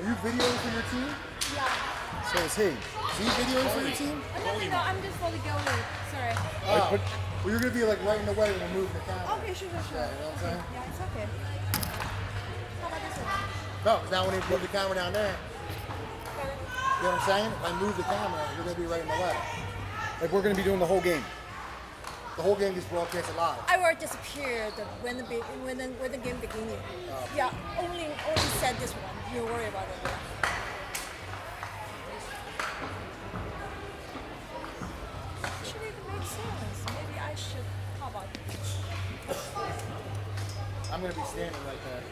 you videoing for your team? Yeah. So is he. Is he videoing for your team? No, I'm just for the goalie. Sorry. Well, you're going to be like right in the way when we're moving the camera. Okay, sure. Yeah, you know what I'm saying? Yeah, it's okay. How about this one? No, because now when you move the camera down there, you know what I'm saying? If I move the camera, you're going to be right in the way. Like we're going to be doing the whole game. The whole game gets broadcast live. I will disappear when the game beginning. Yeah, only said this one. You worry about it. Actually, it makes sense. Maybe I should. How about I'm going to be standing right there.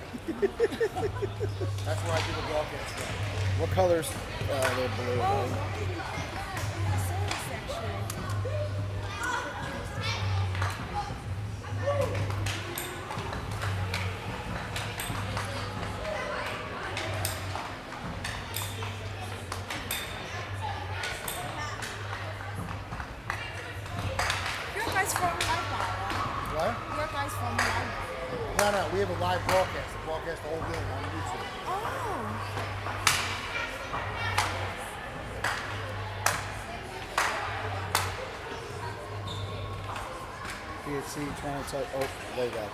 That's where I do the broadcast from. What colors? They're blue. Oh, makes sense actually. Your guys from Live, What? Your guys from Live. No. We have a live broadcast. We broadcast the whole game on YouTube. Oh. PHC trying to type. Oh, there you go.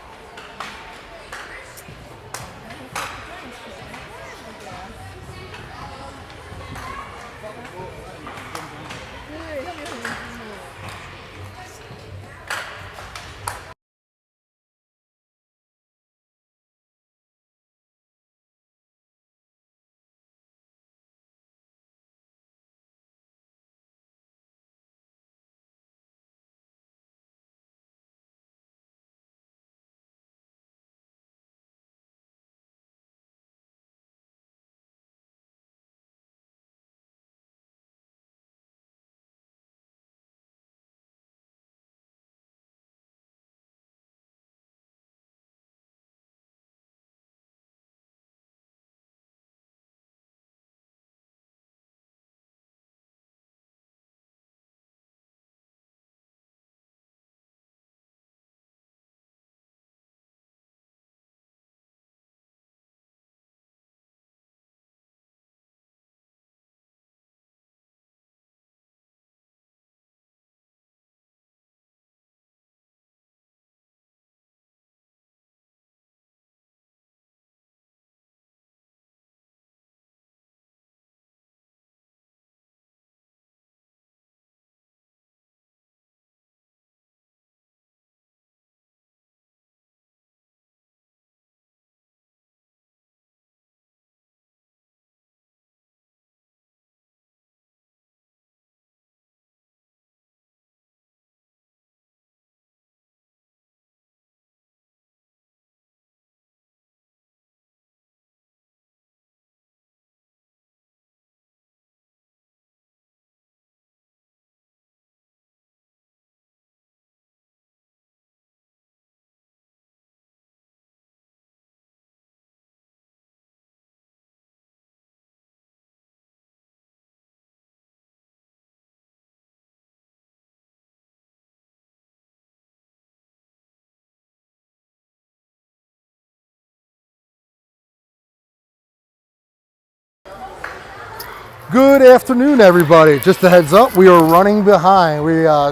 Good afternoon, everybody. Just a heads up, we are running behind.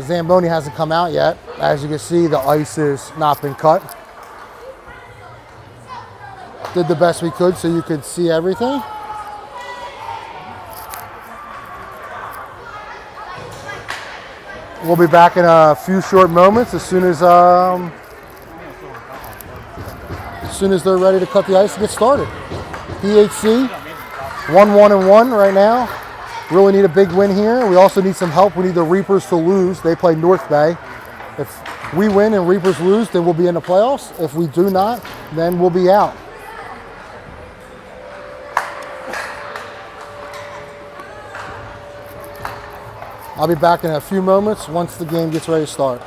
Zamboni hasn't come out yet. As you can see, the ice has not been cut. Did the best we could so you could see everything. We'll be back in a few short moments as soon as they're ready to cut the ice and get started. PHC 1-1-1 right now. Really need a big win here. We also need some help. We need the Reapers to lose. They play North Bay. If we win and Reapers lose, then we'll be in the playoffs. If we do not, then we'll be out. I'll be back in a few moments once the game gets ready to start.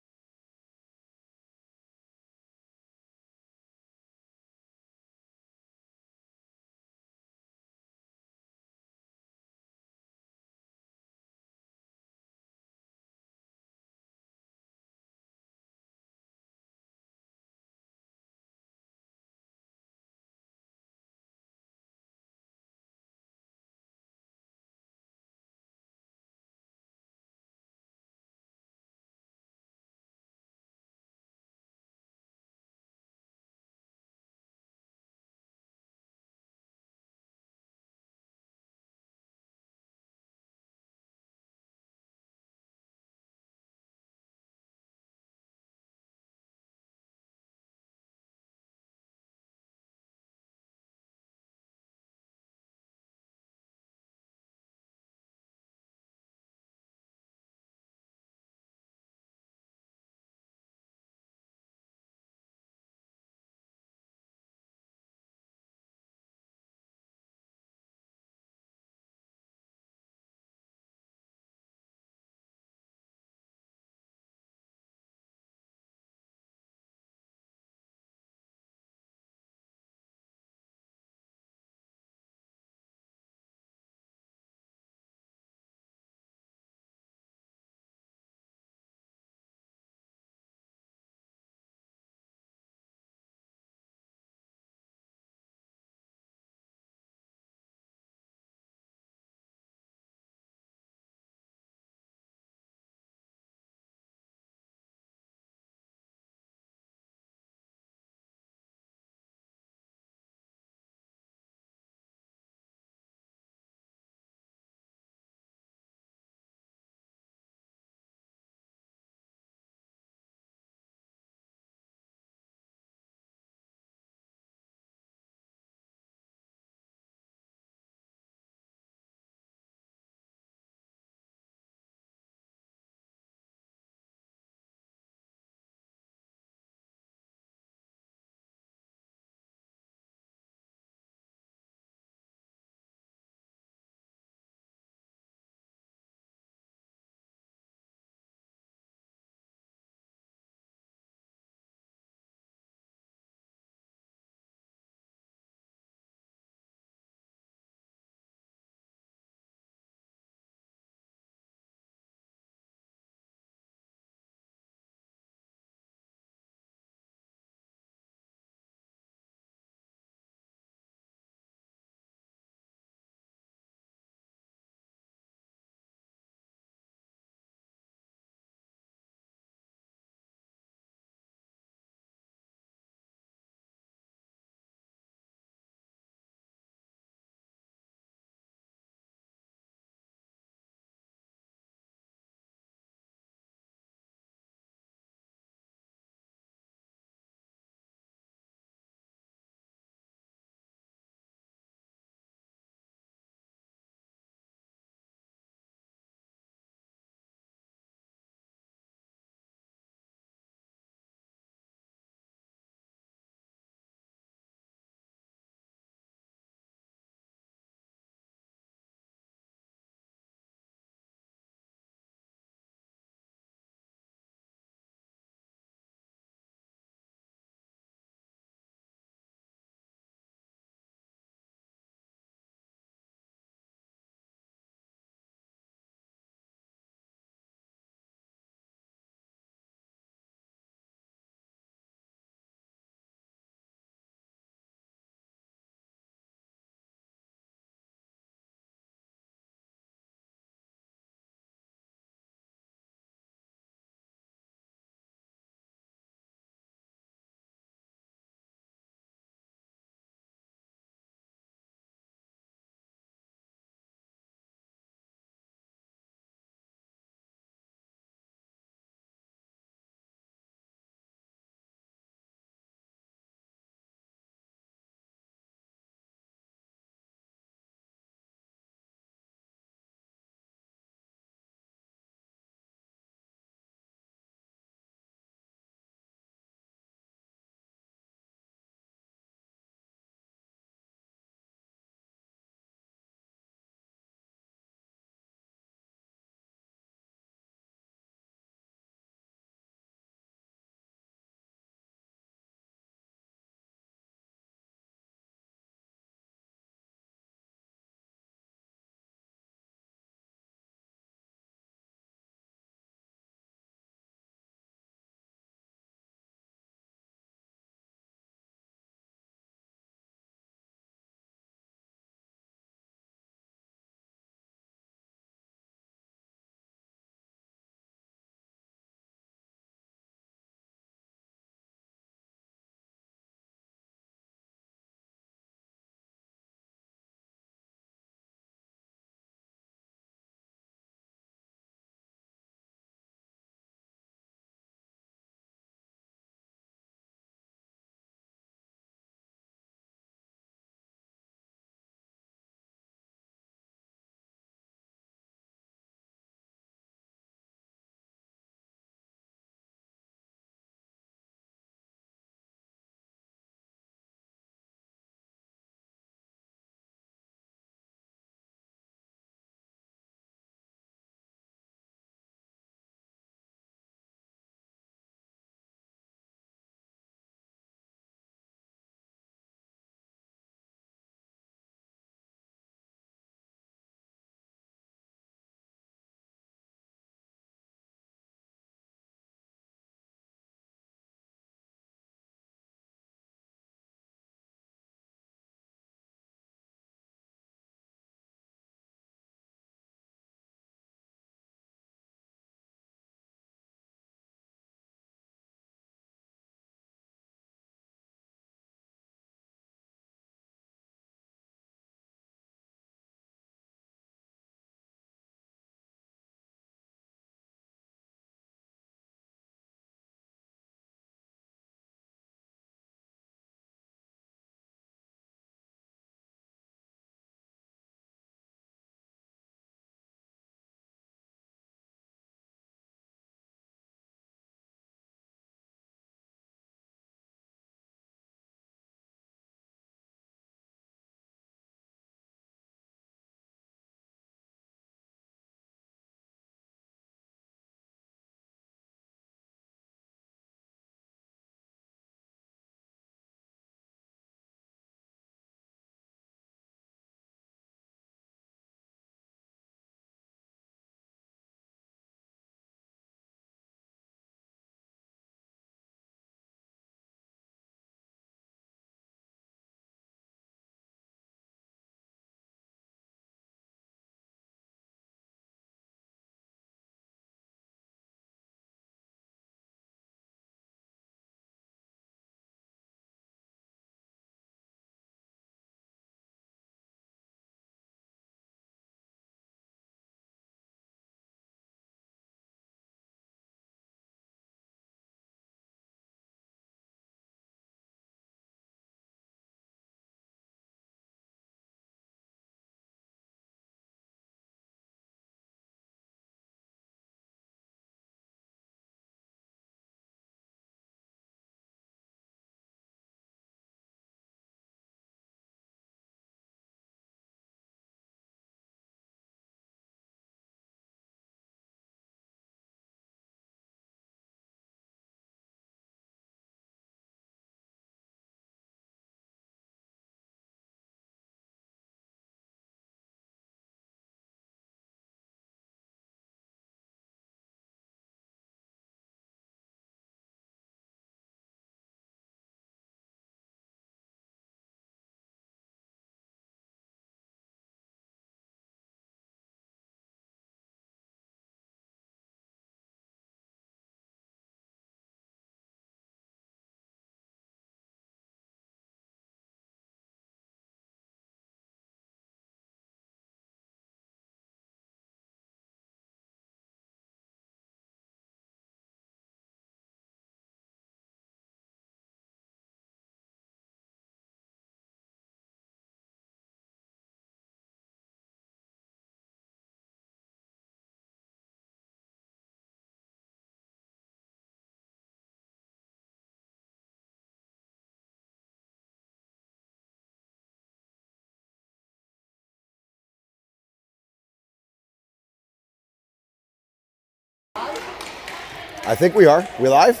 I think we are. We live?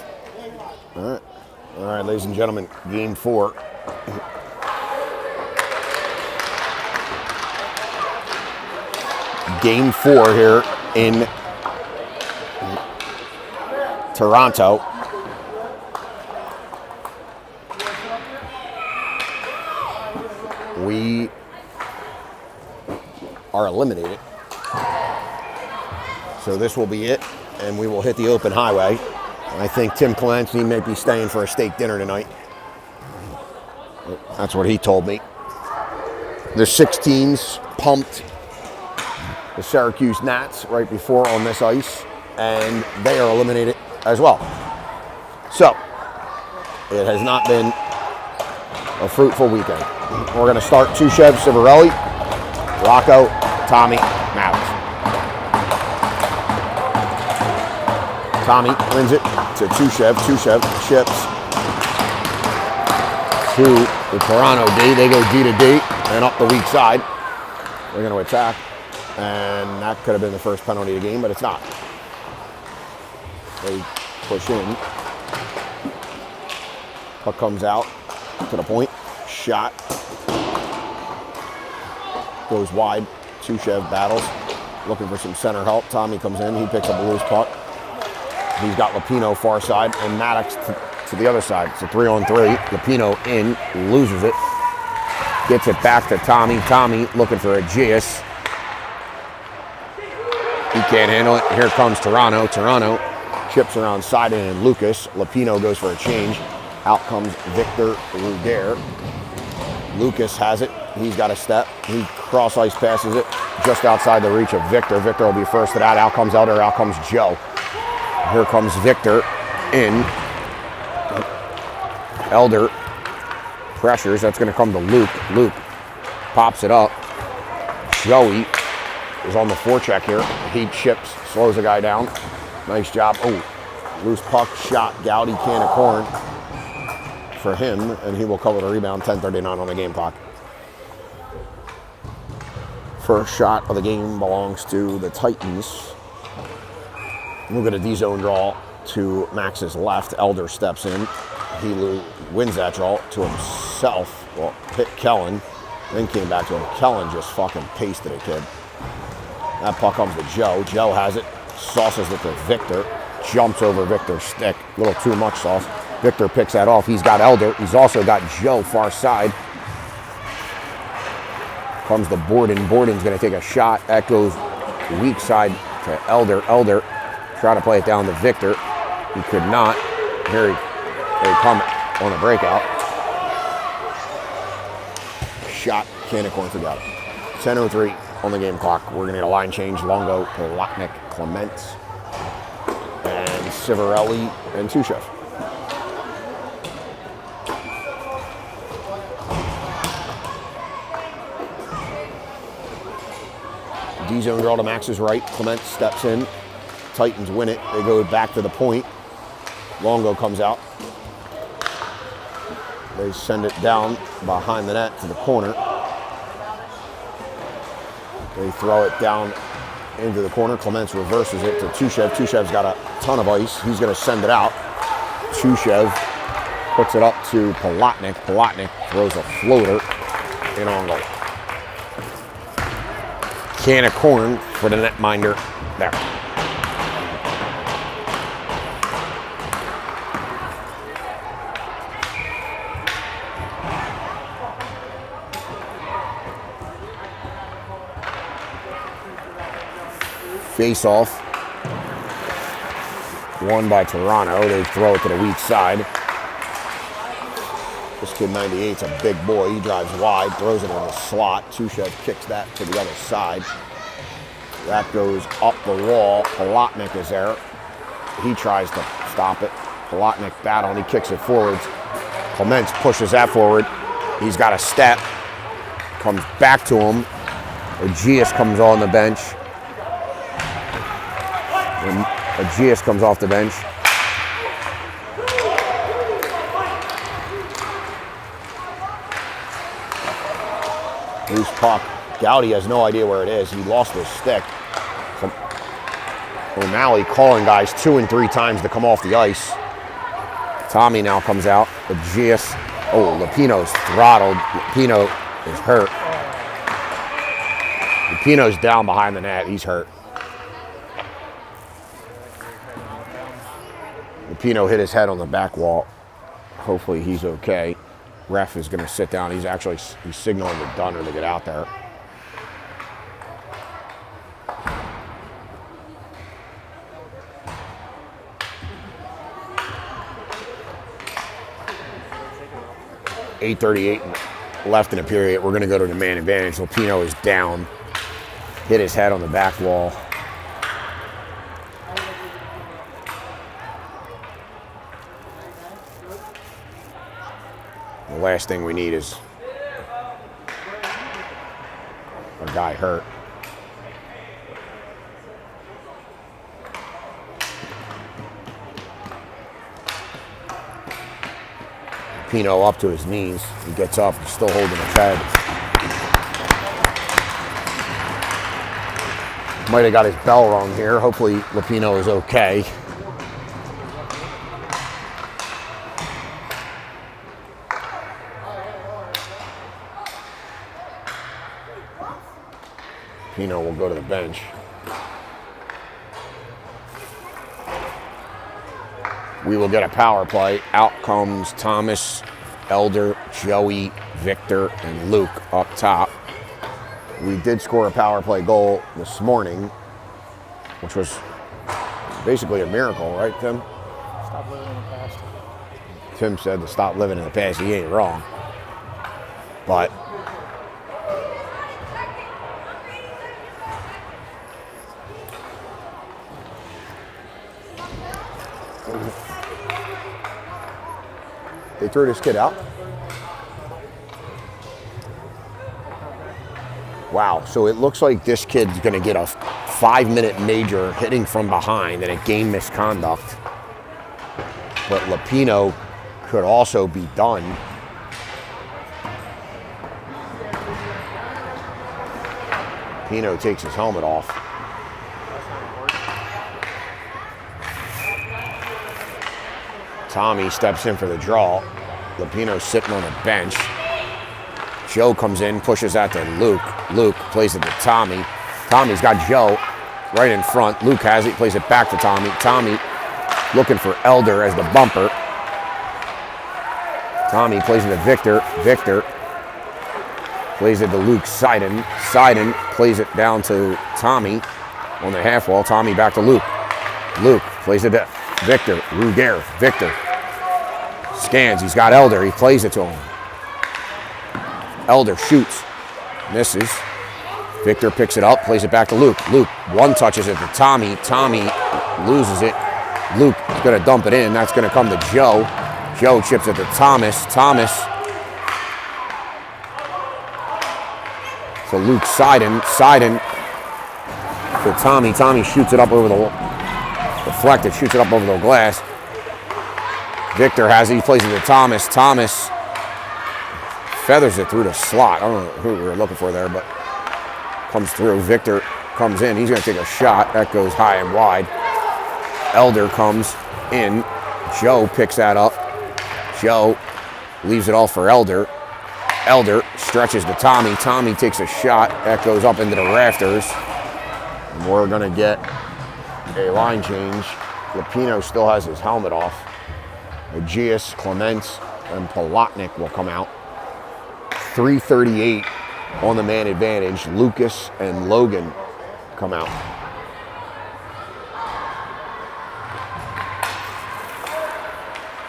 All right, ladies and gentlemen, game 4. Game 4 here in Toronto. We are eliminated. So this will be it, and we will hit the open highway. I think Tim Clancy may be staying for a steak dinner tonight. That's what he told me. The 16s pumped the Syracuse Gnats right before on this ice, and they are eliminated as well. So, it has not been a fruitful weekend. We're going to start Tushev, Civarelli, Rocco, Tommy, Maddox. Tommy wins it to Tushev. Tushev ships to the Toronto D. They go D to D and up the weak side. They're going to attack, and that could have been the first penalty of the game, but it's not. They push in. Puck comes out to the point. Shot. Goes wide. Tushev battles. Looking for some center help. Tommy comes in. He picks up a loose puck. He's got Lapino far side and Maddox to the other side. It's a 3-on-3. Lapino in. Loses it. Gets it back to Tommy. Tommy looking for Aegeus. He can't handle it. Here comes Toronto. Toronto chips around side and Lucas. Lapino goes for a change. Out comes Victor Ruger. Lucas has it. He's got a step. He cross ice passes it just outside the reach of Victor. Victor will be first to that. Out comes Elder. Out comes Joe. Here comes Victor in. Elder pressures. That's going to come to Luke. Luke pops it up. Joey is on the forecheck here. He chips, slows the guy down. Nice job. Oh, loose puck shot. Gowdy can of corn for him, and he will cover the rebound. 10:39 on the game clock. First shot of the game belongs to the Titans. We'll get a D-zone draw to Max's left. Elder steps in. He wins that draw to himself. Well, hit Kellen, then came back to him. Kellen just fucking pasted a kid. That puck comes to Joe. Joe has it. Sauces it to Victor. Jumps over Victor's stick. A little too much sauce. Victor picks that off. He's got Elder. He's also got Joe far side. Comes to Borden. Borden's going to take a shot. That goes weak side to Elder. Elder try to play it down to Victor. He could not. Here they come on a breakout. Shot. Canicorn forgot it. 10:03 on the game clock. We're going to get a line change. Longo, Polotnik, Clements, and Civarelli and Tushev. D-zone draw to Max's right. Clement steps in. Titans win it. They go back to the point. Longo comes out. They send it down behind the net to the corner. They throw it down into the corner. Clements reverses it to Tushev. Tushev's got a ton of ice. He's going to send it out. Tushev puts it up to Polotnik. Polotnik throws a floater in on goal. Can of corn for the netminder there. Face off. Won by Toronto. They throw it to the weak side. This kid 98's a big boy. He drives wide, throws it in the slot. Tushev kicks that to the other side. That goes up the wall. Polotnik is there. He tries to stop it. Polotnik battle and he kicks it forwards. Clements pushes that forward. He's got a step. Comes back to him. Aegeus comes on the bench. And Aegeus comes off the bench. Loose puck. Gowdy has no idea where it is. He lost his stick. O'Malley calling guys 2 and 3 times to come off the ice. Tommy now comes out. Aegeus. Oh, Lupino's throttled. Lupino is hurt. Lupino's down behind the net. He's hurt. Lupino hit his head on the back wall. Hopefully he's okay. Ref is going to sit down. He's signaling to Dunner to get out there. .838 left in the period. We're going to go to the man advantage. Lupino is down. Hit his head on the back wall. The last thing we need is a guy hurt. Pino up to his knees. He gets up, he's still holding his head. Might have got his bell wrong here. Hopefully Lupino is okay. Pino will go to the bench. We will get a power play. Out comes Thomas, Elder, Joey, Victor, and Luke up top. We did score a power play goal this morning, which was basically a miracle, right, Tim? Stop living in the past. Tim said to stop living in the past. He ain't wrong. But they threw this kid out. Wow, so it looks like this kid's gonna get a 5-minute major hitting from behind and a game misconduct. But Lupino could also be done. Pino takes his helmet off. Tommy steps in for the draw. Lupino's sitting on the bench. Joe comes in, pushes that to Luke. Luke plays it to Tommy. Tommy's got Joe right in front. Luke has it, plays it back to Tommy. Tommy looking for Elder as the bumper. Tommy plays it to Victor. Victor plays it to Luke Seiden. Seiden plays it down to Tommy on the half wall. Tommy back to Luke. Luke plays it to Victor. Ruger. Victor scans. He's got Elder. He plays it to him. Elder shoots. Misses. Victor picks it up. Plays it back to Luke. Luke one-touches it to Tommy. Tommy loses it. Luke is going to dump it in. That's going to come to Joe. Joe chips it to Thomas. Thomas to Luke Seiden. Seiden to Tommy. Tommy shoots it up over the wall. Deflected, shoots it up over the glass. Victor has it. He plays it to Thomas. Thomas feathers it through the slot. I don't know who we were looking for there, but comes through. Victor comes in. He's going to take a shot. That goes high and wide. Elder comes in. Joe picks that up. Joe leaves it all for Elder. Elder stretches to Tommy. Tommy takes a shot. That goes up into the rafters. And we're going to get a line change. Lupino still has his helmet off. Aegeus, Clements, and Polotnik will come out. 3:38 on the man advantage. Lucas and Logan come out.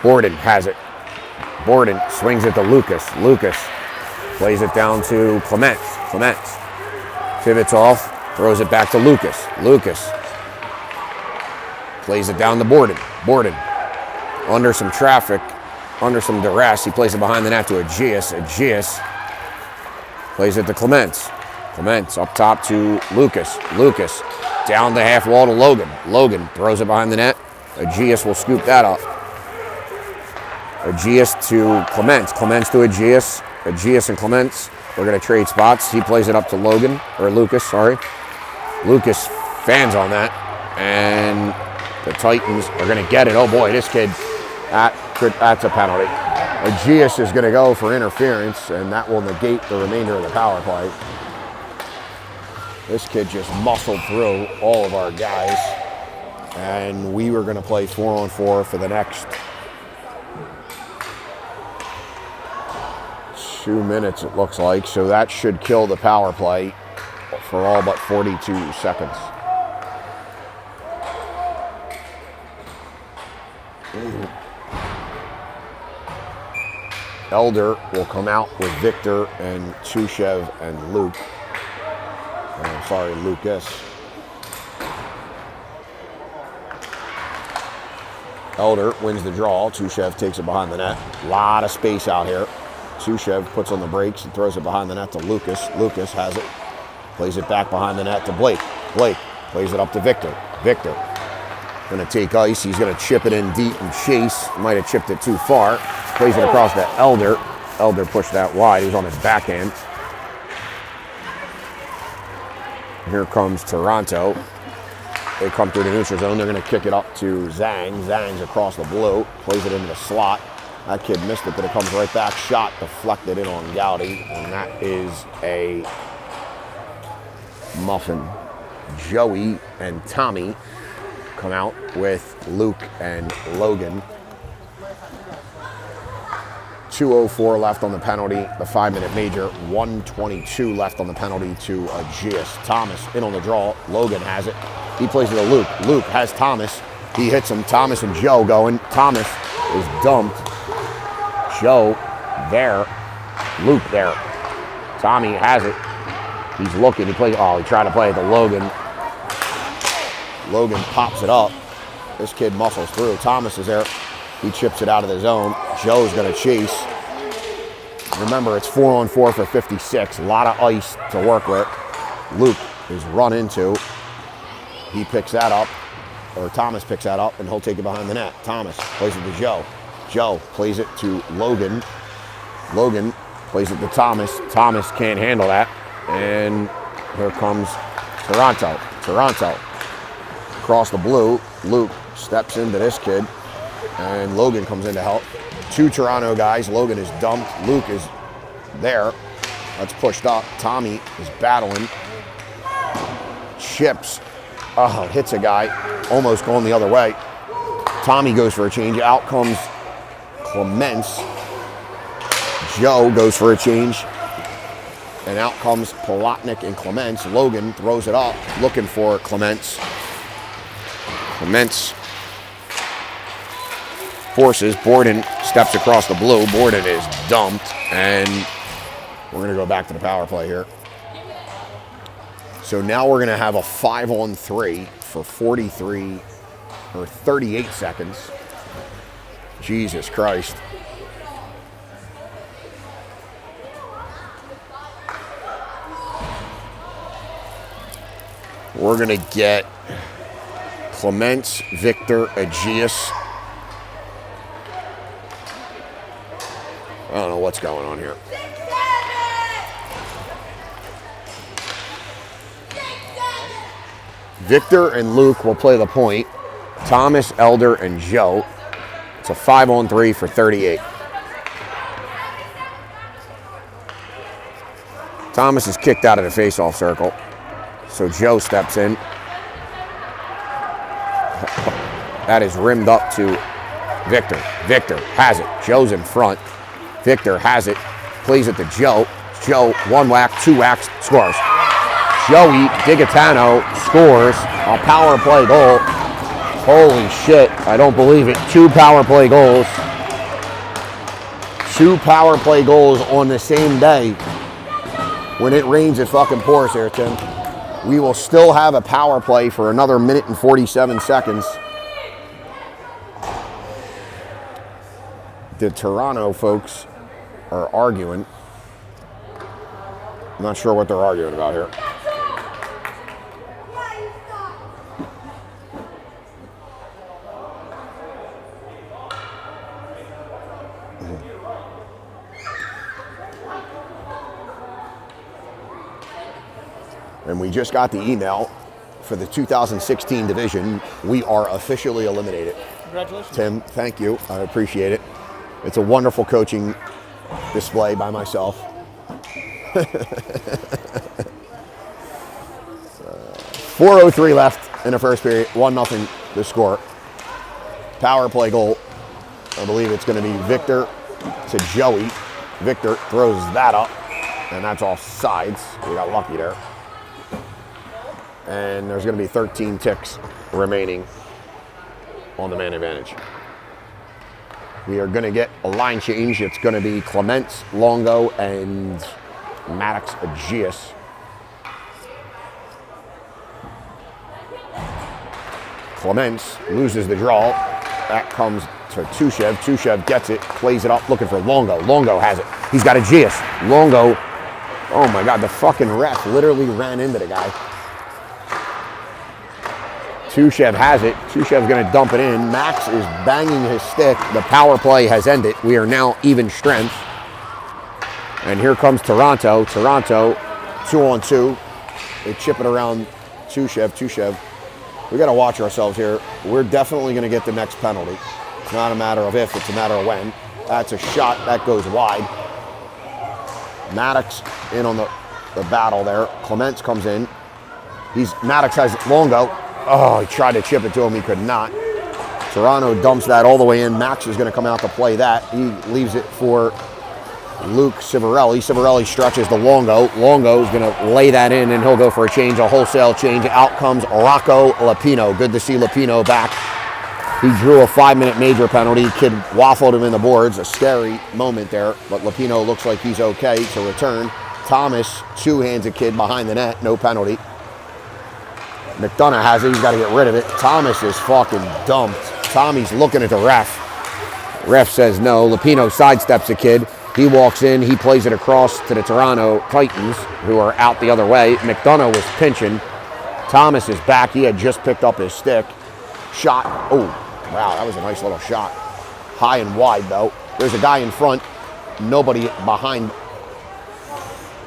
Borden has it. Borden swings it to Lucas. Lucas plays it down to Clements. Clements pivots off, throws it back to Lucas. Lucas plays it down to Borden. Borden under some traffic, under some duress. He plays it behind the net to Aegeus. Aegeus plays it to Clements. Clements up top to Lucas. Lucas down the half wall to Logan. Logan throws it behind the net. Aegeus will scoop that up. Aegeus to Clements. Clements to Aegeus. Aegeus and Clements. We're going to trade spots. He plays it up to Logan, or Lucas, sorry. Lucas fans on that. And the Titans are going to get it. Oh boy, this kid, that's a penalty. Aegeus is going to go for interference, and that will negate the remainder of the power play. This kid just muscled through all of our guys, and we were going to play 4-on-4 for the next 2 minutes, it looks like. So that should kill the power play for all but 42 seconds. Elder will come out with Victor and Chushev and Luke. Sorry, Lucas. Elder wins the draw. Chushev takes it behind the net. A lot of space out here. Chushev puts on the brakes and throws it behind the net to Lucas. Lucas has it. Plays it back behind the net to Blake. Blake plays it up to Victor. Victor going to take ice. He's going to chip it in deep and chase. Might have chipped it too far. Plays it across to Elder. Elder pushed that wide. He was on his backhand. Here comes Toronto. They come through the neutral zone. They're going to kick it up to Zhang. Zhang's across the blue. Plays it into the slot. That kid missed it, but it comes right back. Shot deflected in on Gowdy. And that is a muffin. Joey and Tommy come out with Luke and Logan. 2:04 left on the penalty, the 5-minute major. 1:22 left on the penalty to Aegeus. Thomas in on the draw. Logan has it. He plays it to Luke. Luke has Thomas. He hits him. Thomas and Joe going. Thomas is dumped. Joe there. Luke there. Tommy has it. He's looking. He plays. Oh, he tried to play it to Logan. Logan pops it up. This kid muscles through. Thomas is there. He chips it out of the zone. Joe's going to chase. Remember, it's 4-on-4 for 56. A lot of ice to work with. Luke is run into. He picks that up, or Thomas picks that up, and he'll take it behind the net. Thomas plays it to Joe. Joe plays it to Logan. Logan plays it to Thomas. Thomas can't handle that. And here comes Toronto. Toronto. Across the blue, Luke steps into this kid, and Logan comes in to help. 2 Toronto guys. Logan is dumped. Luke is there. That's pushed up. Tommy is battling. Chips. Oh, hits a guy. Almost going the other way. Tommy goes for a change. Out comes Clements. Joe goes for a change. And out comes Palatnik and Clements. Logan throws it up, looking for Clements. Clements forces. Borden steps across the blue. Borden is dumped, and we're going to go back to the power play here. So now we're going to have a 5-on-3 for 43 or 38 seconds. Jesus Christ. We're going to get Clements, Victor, Aegeus. I don't know what's going on here. Victor and Luke will play the point. Thomas, Elder, and Joe. It's a 5-on-3 for 38. Thomas is kicked out of the face-off circle. So Joe steps in. That is rimmed up to Victor. Victor has it. Joe's in front. Victor has it. Plays it to Joe. Joe, 1 whack, 2 whacks, scores. Joey Digatano scores a power play goal. Holy shit, I don't believe it. 2 power play goals. 2 power play goals on the same day. When it rains, it fucking pours here, Tim. We will still have a power play for another minute and 47 seconds. The Toronto folks are arguing. I'm not sure what they're arguing about here. And we just got the email for the 2016 division. We are officially eliminated. Congratulations. Tim, thank you. I appreciate it. It's a wonderful coaching display by myself. 4:03 left in the first period. 1-0 the score. Power play goal. I believe it's going to be Victor to Joey. Victor throws that up, and that's off sides. We got lucky there. And there's going to be 13 ticks remaining on the man advantage. We are going to get a line change. It's going to be Clements, Longo, and Maddox Aegeus. Clements loses the draw. That comes to Tushev. Tushev gets it, plays it up, looking for Longo. Longo has it. He's got Aegeus. Longo. Oh my God, the fucking ref literally ran into the guy. Tushev has it. Tushev's going to dump it in. Max is banging his stick. The power play has ended. We are now even strength. And here comes Toronto. Toronto, 2-on-2. They chip it around Tushev. Tushev. We got to watch ourselves here. We're definitely going to get the next penalty. It's not a matter of if, it's a matter of when. That's a shot. That goes wide. Maddox in on the battle there. Clements comes in. Maddox has Longo. Oh, he tried to chip it to him. He could not. Toronto dumps that all the way in. Max is going to come out to play that. He leaves it for Luke Civarelli. Civarelli stretches to Longo. Longo is going to lay that in, and he'll go for a change, a wholesale change. Out comes Rocco Lapino. Good to see Lapino back. He drew a 5-minute major penalty. Kid waffled him in the boards. A scary moment there, but Lapino looks like he's okay to return. Thomas two-hands a kid behind the net. No penalty. McDonough has it. He's got to get rid of it. Thomas is fucking dumped. Tommy's looking at the ref. Ref says no. Lapino sidesteps a kid. He walks in. He plays it across to the Toronto Titans, who are out the other way. McDonough was pinching. Thomas is back. He had just picked up his stick. Shot. Oh, wow. That was a nice little shot. High and wide, though. There's a guy in front. Nobody behind.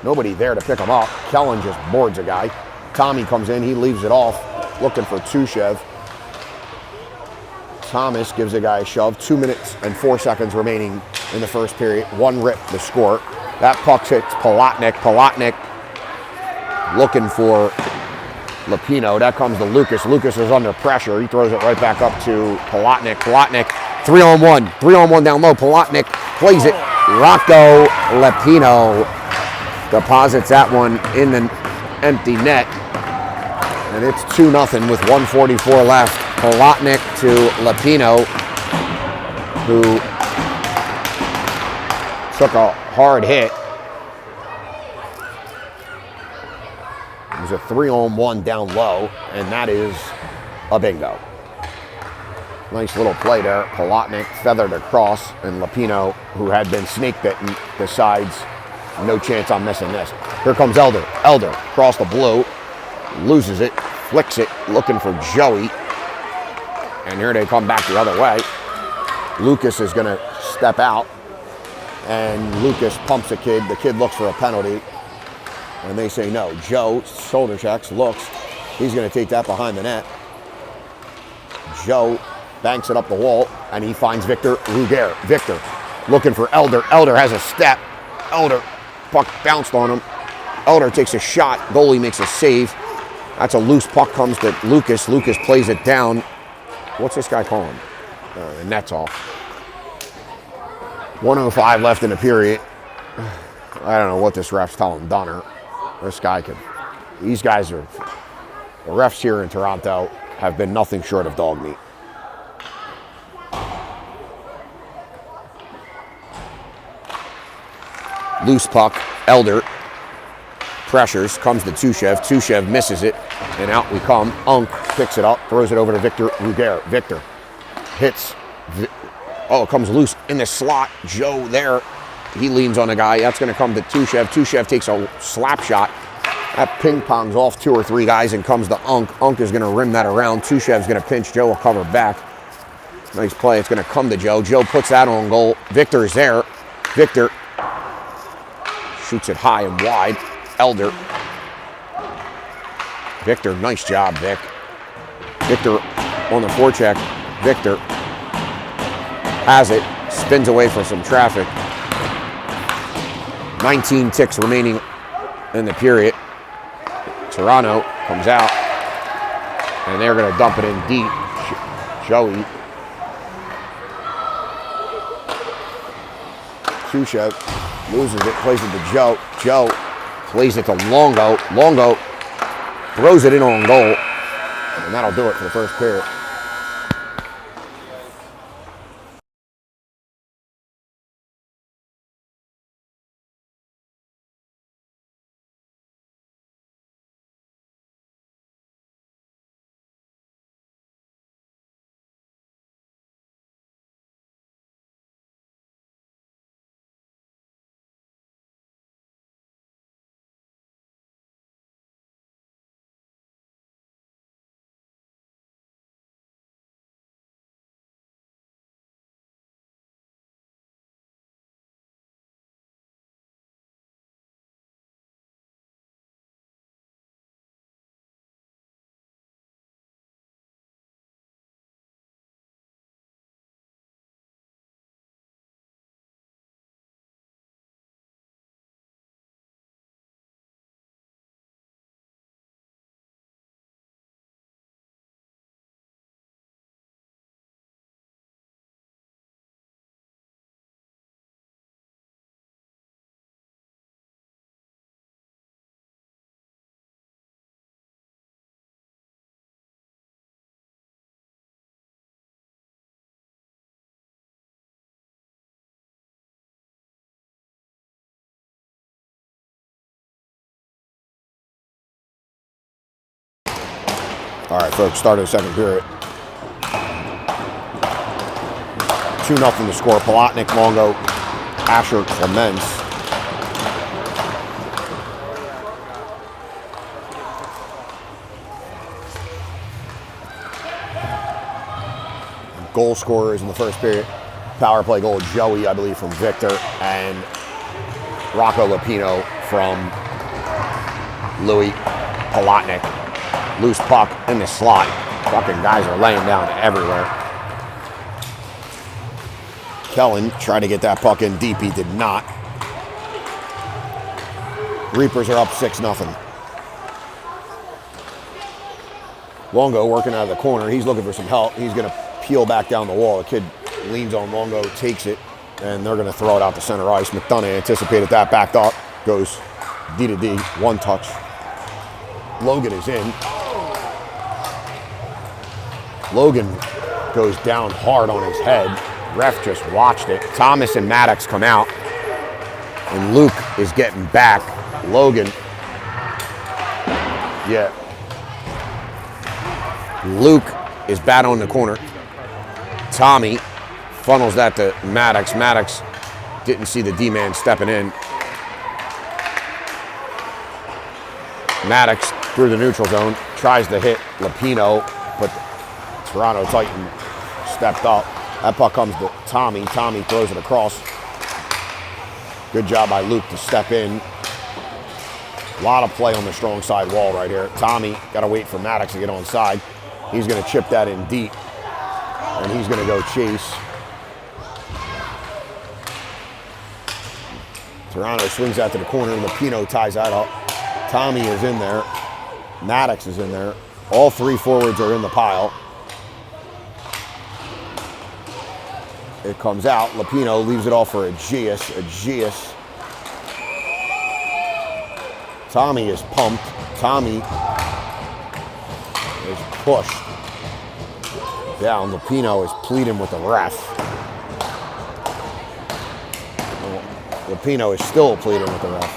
Nobody there to pick him up. Kellen just boards a guy. Tommy comes in, he leaves it off, looking for Tushev. Thomas gives a guy a shove. 2 minutes and 4 seconds remaining in the first period. 1 rip, the score. That puck hits Palatnik. Palatnik looking for Lapino. That comes to Lucas. Lucas is under pressure. He throws it right back up to Palatnik. Palatnik, 3-on-1. 3-on-1 down low. Palatnik plays it. Rocco Lapino deposits that one in the empty net. And it's 2-0 with 1:44 left. Palatnik to Lapino, who took a hard hit. It was a 3-on-1 down low, and that is a bingo. Nice little play there. Palatnik feathered across, and Lapino, who had been snake bitten, decides no chance I'm missing this. Here comes Elder. Elder across the blue, loses it, flicks it, looking for Joey. And here they come back the other way. Lucas is going to step out, and Lucas pumps a kid. The kid looks for a penalty, and they say no. Joe shoulder checks, looks. He's going to take that behind the net. Joe banks it up the wall, and he finds Victor Ruger. Victor looking for Elder. Elder has a step. Elder, puck bounced on him. Elder takes a shot. Goalie makes a save. That's a loose puck, comes to Lucas. Lucas plays it down. What's this guy calling? The net's off. 1:05 left in the period. I don't know what this ref's telling Dunner. This guy can. These guys are. The refs here in Toronto have been nothing short of dog meat. Loose puck. Elder pressures, comes to Tushev. Tushev misses it, and out we come. Unk picks it up, throws it over to Victor Ruger. Victor hits. Oh, it comes loose in the slot. Joe there. He leans on a guy. That's going to come to Tushev. Tushev takes a slap shot. That ping pongs off 2 or 3 guys and comes to Unk. Unk is going to rim that around. Tushev's going to pinch. Joe will cover back. Nice play. It's going to come to Joe. Joe puts that on goal. Victor is there. Victor shoots it high and wide. Elder Victor, nice job, Vic. Victor on the forecheck. Victor has it, spins away for some traffic. 19 ticks remaining in the period. Toronto comes out, and they're going to dump it in deep. Joey. Susha loses it, plays it to Joe. Joe plays it to Longo. Longo throws it in on goal, and that'll do it for the first period. All right, folks, start of the second period. 2-0 to score. Palatnik, Longo, Asher, Clements. Goal scorers in the first period. Power play goal, Joey, I believe, from Victor, and Rocco Lapino from Louis Palatnik. Loose puck in the slot. Fucking guys are laying down everywhere. Kellen tried to get that puck in deep. He did not. Reapers are up 6-0. Longo working out of the corner. He's looking for some help. He's going to peel back down the wall. The kid leans on Longo, takes it, and they're going to throw it out to center ice. McDonough anticipated that, backed up, goes D to D, one touch. Logan is in. Logan goes down hard on his head. Ref just watched it. Thomas and Maddox come out, and Luke is getting back. Logan, yeah. Luke is battling the corner. Tommy funnels that to Maddox. Maddox didn't see the D-man stepping in. Maddox through the neutral zone, tries to hit Lapino, but Toronto Titan stepped up. That puck comes to Tommy. Tommy throws it across. Good job by Luke to step in. A lot of play on the strong side wall right here. Tommy got to wait for Maddox to get on side. He's going to chip that in deep, and he's going to go chase. Toronto swings out to the corner, and Lapino ties that up. Tommy is in there. Maddox is in there. All three forwards are in the pile. It comes out. Lapino leaves it off for Aegeus. Aegeus. Tommy is pumped. Tommy is pushed down. Lapino is pleading with the ref. Lapino is still pleading with the ref.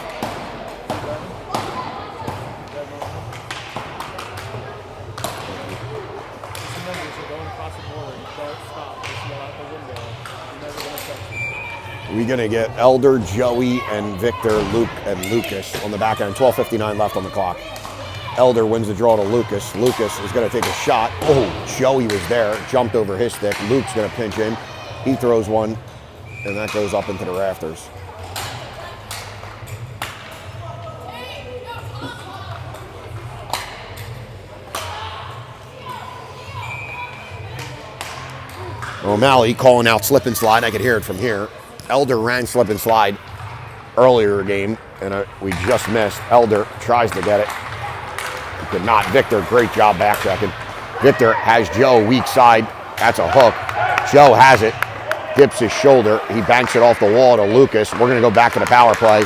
We're going to get Elder, Joey, and Victor, Luke, and Lucas on the back end. 12:59 left on the clock. Elder wins the draw to Lucas. Lucas is going to take a shot. Oh, Joey was there. Jumped over his stick. Luke's going to pinch in. He throws one, and that goes up into the rafters. O'Malley calling out slip and slide. I could hear it from here. Elder ran slip and slide earlier in the game, and we just missed. Elder tries to get it. He could not. Victor, great job back checking. Victor has Joe weak side. That's a hook. Joe has it. Dips his shoulder. He banks it off the wall to Lucas. We're going to go back to the power play.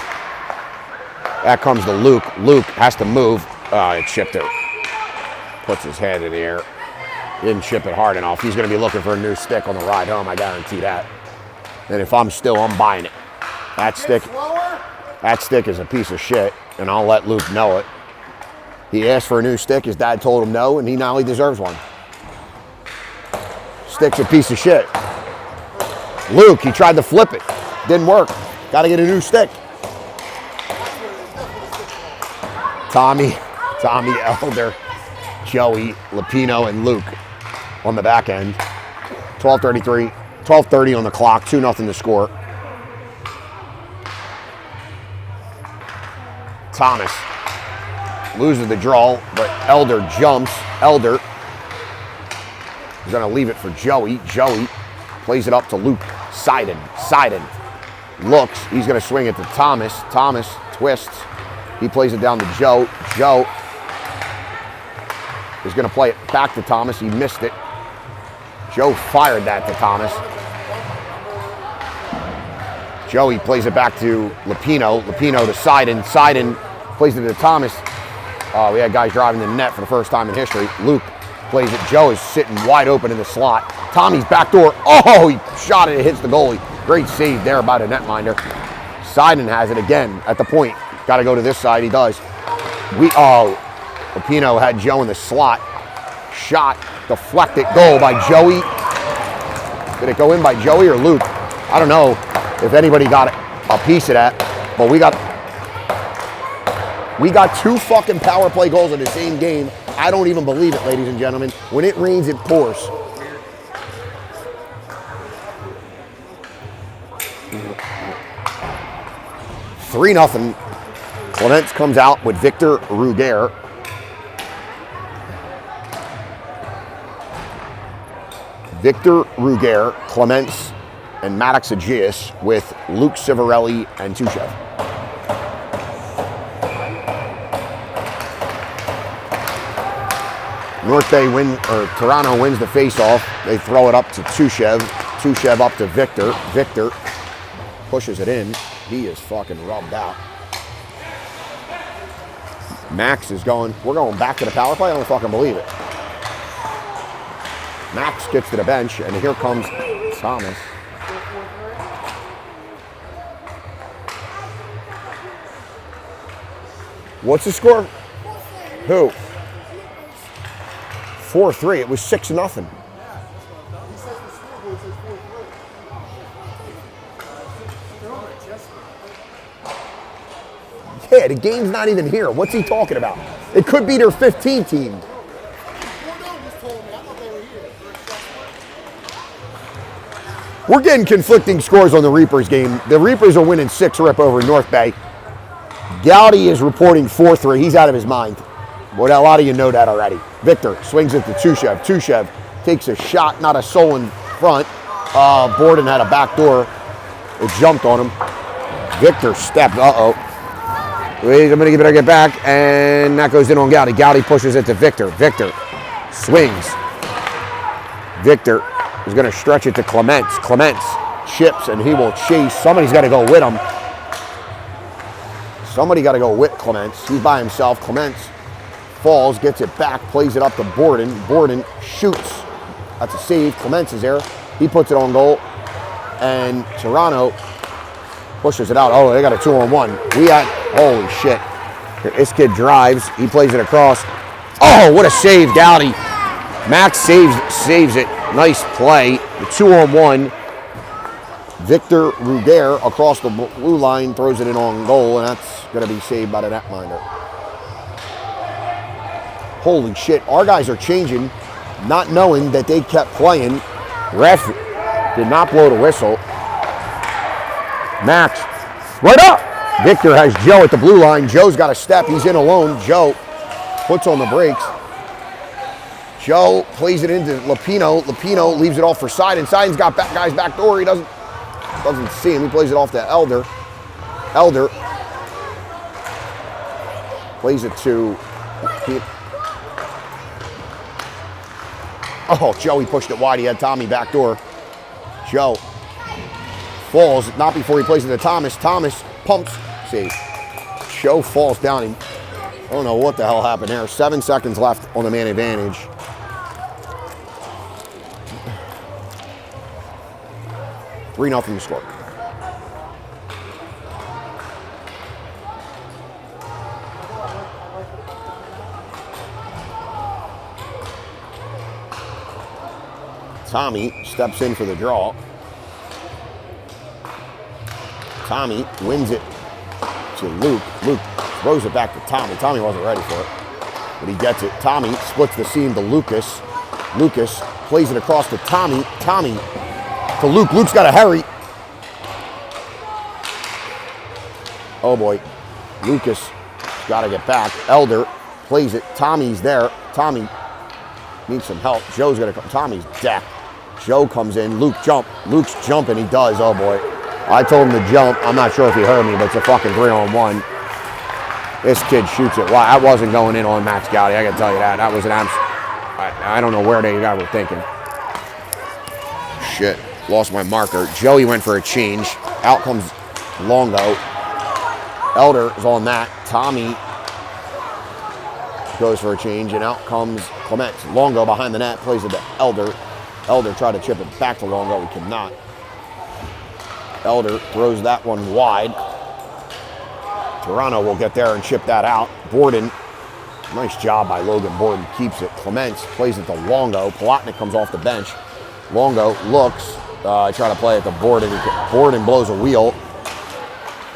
That comes to Luke. Luke has to move. It chipped it. Puts his head in the air. Didn't chip it hard enough. He's going to be looking for a new stick on the ride home. I guarantee that. And if I'm buying it. That stick is a piece of shit, and I'll let Luke know it. He asked for a new stick. His dad told him no, and he deserves one. Stick's a piece of shit. Luke, he tried to flip it. Didn't work. Got to get a new stick. Tommy, Elder, Joey, Lapino, and Luke on the back end. 12:30 on the clock, 2-0 to score. Thomas loses the draw, but Elder jumps. Elder is going to leave it for Joey. Joey plays it up to Luke. Sidon looks. He's going to swing it to Thomas. Thomas twists. He plays it down to Joe. Joe is going to play it back to Thomas. He missed it. Joe fired that to Thomas. Joey plays it back to Lapino. Lapino to Sidon. Sidon plays it to Thomas. We had guys driving the net for the first time in history. Luke plays it. Joe is sitting wide open in the slot. Tommy's back door. Oh, he shot it. It hits the goalie. Great save there by the netminder. Sidon has it again at the point. Got to go to this side. He does. Lapino had Joe in the slot. Shot. Deflected. Goal by Joey. Did it go in by Joey or Luke? I don't know if anybody got a piece of that, but we got 2 fucking power play goals in the same game. I don't even believe it, ladies and gentlemen. When it rains, it pours. Three 0. Clements comes out with Victor Ruger. Victor Ruger, Clements, and Maddox Aegeus with Luke Civarelli and Tushev. Toronto wins the face-off. They throw it up to Tushev. Tushev up to Victor. Victor pushes it in. He is fucking rubbed out. Max is going. We're going back to the power play. I don't fucking believe it. Max gets to the bench, and here comes Thomas. What's the score? Who? 4-3. It was 6-0. Yeah, the game's not even here. What's he talking about? It could be their 15th team. We're getting conflicting scores on the Reapers game. The Reapers are winning 6-0 over North Bay. Gowdy is reporting 4-3. He's out of his mind. Well, a lot of you know that already. Victor swings it to Tushev. Tushev takes a shot, not a soul in front. Borden had a back door. It jumped on him. Victor stepped. Wait, I'm going to get back, and that goes in on Gowdy. Gowdy pushes it to Victor. Victor swings. Victor is going to stretch it to Clements. Clements chips, and he will chase. Somebody's got to go with him. Somebody got to go with Clements. He's by himself. Clements falls, gets it back, plays it up to Borden. Borden shoots. That's a save. Clements is there. He puts it on goal. And Toronto pushes it out. Oh, they got a 2-on-1. Holy shit. This kid drives. He plays it across. Oh, what a save, Gowdy. Max saves it. Nice play. The 2-on-1. Victor Ruger across the blue line throws it in on goal, and that's going to be saved by the netminder. Holy shit. Our guys are changing, not knowing that they kept playing. Ref did not blow the whistle. Max, right up. Victor has Joe at the blue line. Joe's got a step. He's in alone. Joe puts on the brakes. Joe plays it into Lapino. Lapino leaves it off for Seiden. Seiden's got guys back door. He doesn't see him. He plays it off to Elder. Elder plays it to... Oh, Joey pushed it wide. He had Tommy back door. Joe falls, not before he plays it to Thomas. Thomas pumps. See, Joe falls down. I don't know what the hell happened there. 7 seconds left on the man advantage. Three nothing to score. Tommy steps in for the draw. Tommy wins it to Luke. Luke throws it back to Tommy. Tommy wasn't ready for it, but he gets it. Tommy splits the seam to Lucas. Lucas plays it across to Tommy. Tommy to Luke. Luke's got to hurry. Oh boy. Lucas got to get back. Elder plays it. Tommy's there. Tommy needs some help. Joe's going to come. Tommy's decked. Joe comes in. Luke jump. Luke's jumping. He does. Oh boy. I told him to jump. I'm not sure if he heard me, but it's a fucking 3-on-1. This kid shoots it. Wow, that wasn't going in on Max Gowdy. I can tell you that. That was an I don't know where they guys were thinking. Shit. Lost my marker. Joey went for a change. Out comes Longo. Elder is on that. Tommy goes for a change, and out comes Clement. Longo behind the net, plays it to Elder. Elder tried to chip it back to Longo. He cannot. Elder throws that one wide. Toronto will get there and chip that out. Borden, nice job by Logan Borden, keeps it. Clements plays it to Longo. Palatnik comes off the bench. Longo looks, try to play it to Borden. Borden blows a wheel.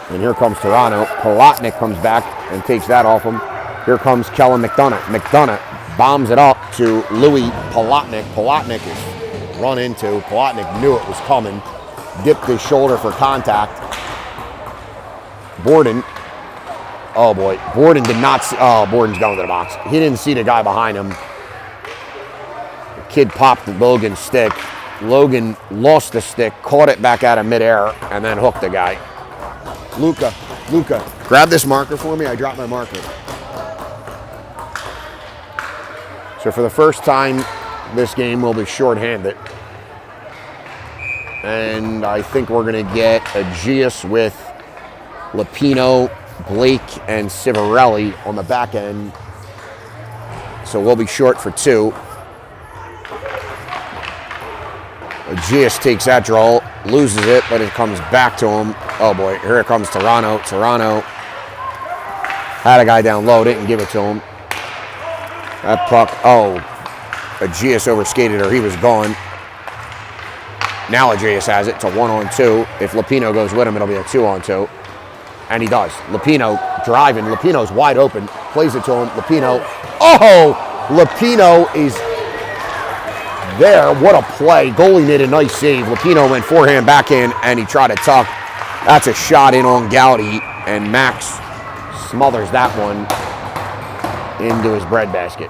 And here comes Toronto. Palatnik comes back and takes that off him. Here comes Kellen McDonough. McDonough bombs it up to Louis Palatnik. Palatnik is run into. Palatnik knew it was coming. Dipped his shoulder for contact. Borden. Oh boy. Borden did not see. Oh, Borden's going to the box. He didn't see the guy behind him. The kid popped Logan's stick. Logan lost the stick, caught it back out of midair, and then hooked the guy. Luca, grab this marker for me. I dropped my marker. So for the first time, this game will be shorthanded. And I think we're going to get a Gius with Lapino, Blake, and Civarelli on the back end. So we'll be short for 2. Gius takes that draw, loses it, but it comes back to him. Oh boy, here comes Toronto. Toronto had a guy down low, didn't give it to him. That puck, Aegeus overskated her, he was gone. Now Aegeus has it, it's a 1-on-2. If Lapino goes with him, it'll be a 2-on-2. And he does. Lapino driving, Lapino's wide open, plays it to him, Lapino. Oh, Lapino is there, what a play. Goalie made a nice save. Lapino went forehand, backhand, and he tried to tuck. That's a shot in on Gowdy, and Max smothers that one into his breadbasket.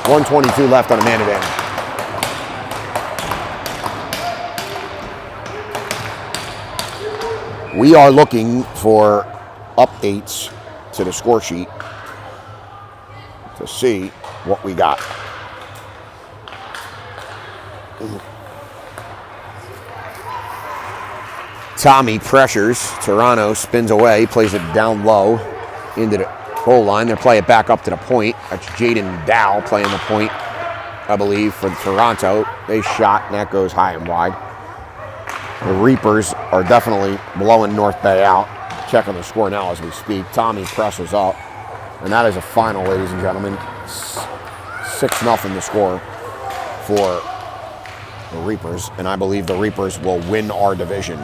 .122 left on a man advantage. We are looking for updates to the score sheet to see what we got. Tommy pressures. Toronto spins away, plays it down low into the goal line. They play it back up to the point. That's Jaden Dow playing the point, I believe, for Toronto. They shot, and that goes high and wide. The Reapers are definitely blowing North Bay out. Checking the score now as we speak. Tommy presses up. And that is a final, ladies and gentlemen. 6-0 the score for the Reapers. And I believe the Reapers will win our division.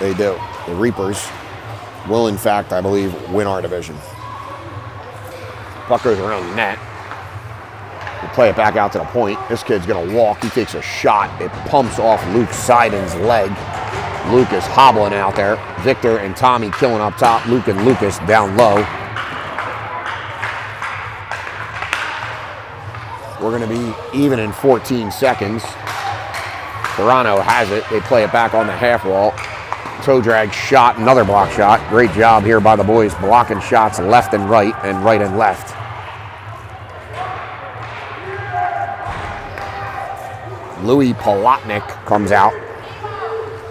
They do. The Reapers will, in fact, I believe, win our division. Puck goes around the net. play it back out to the point. This kid's gonna walk. He takes a shot. It pumps off Luke Seiden's leg. Luke is hobbling out there. Victor and Tommy killing up top. Luke and Lucas down low. We're gonna be even in 14 seconds. Toronto has it. They play it back on the half wall. Toe drag shot, another block shot. Great job here by the boys blocking shots left and right and left. Louis Palatnik comes out.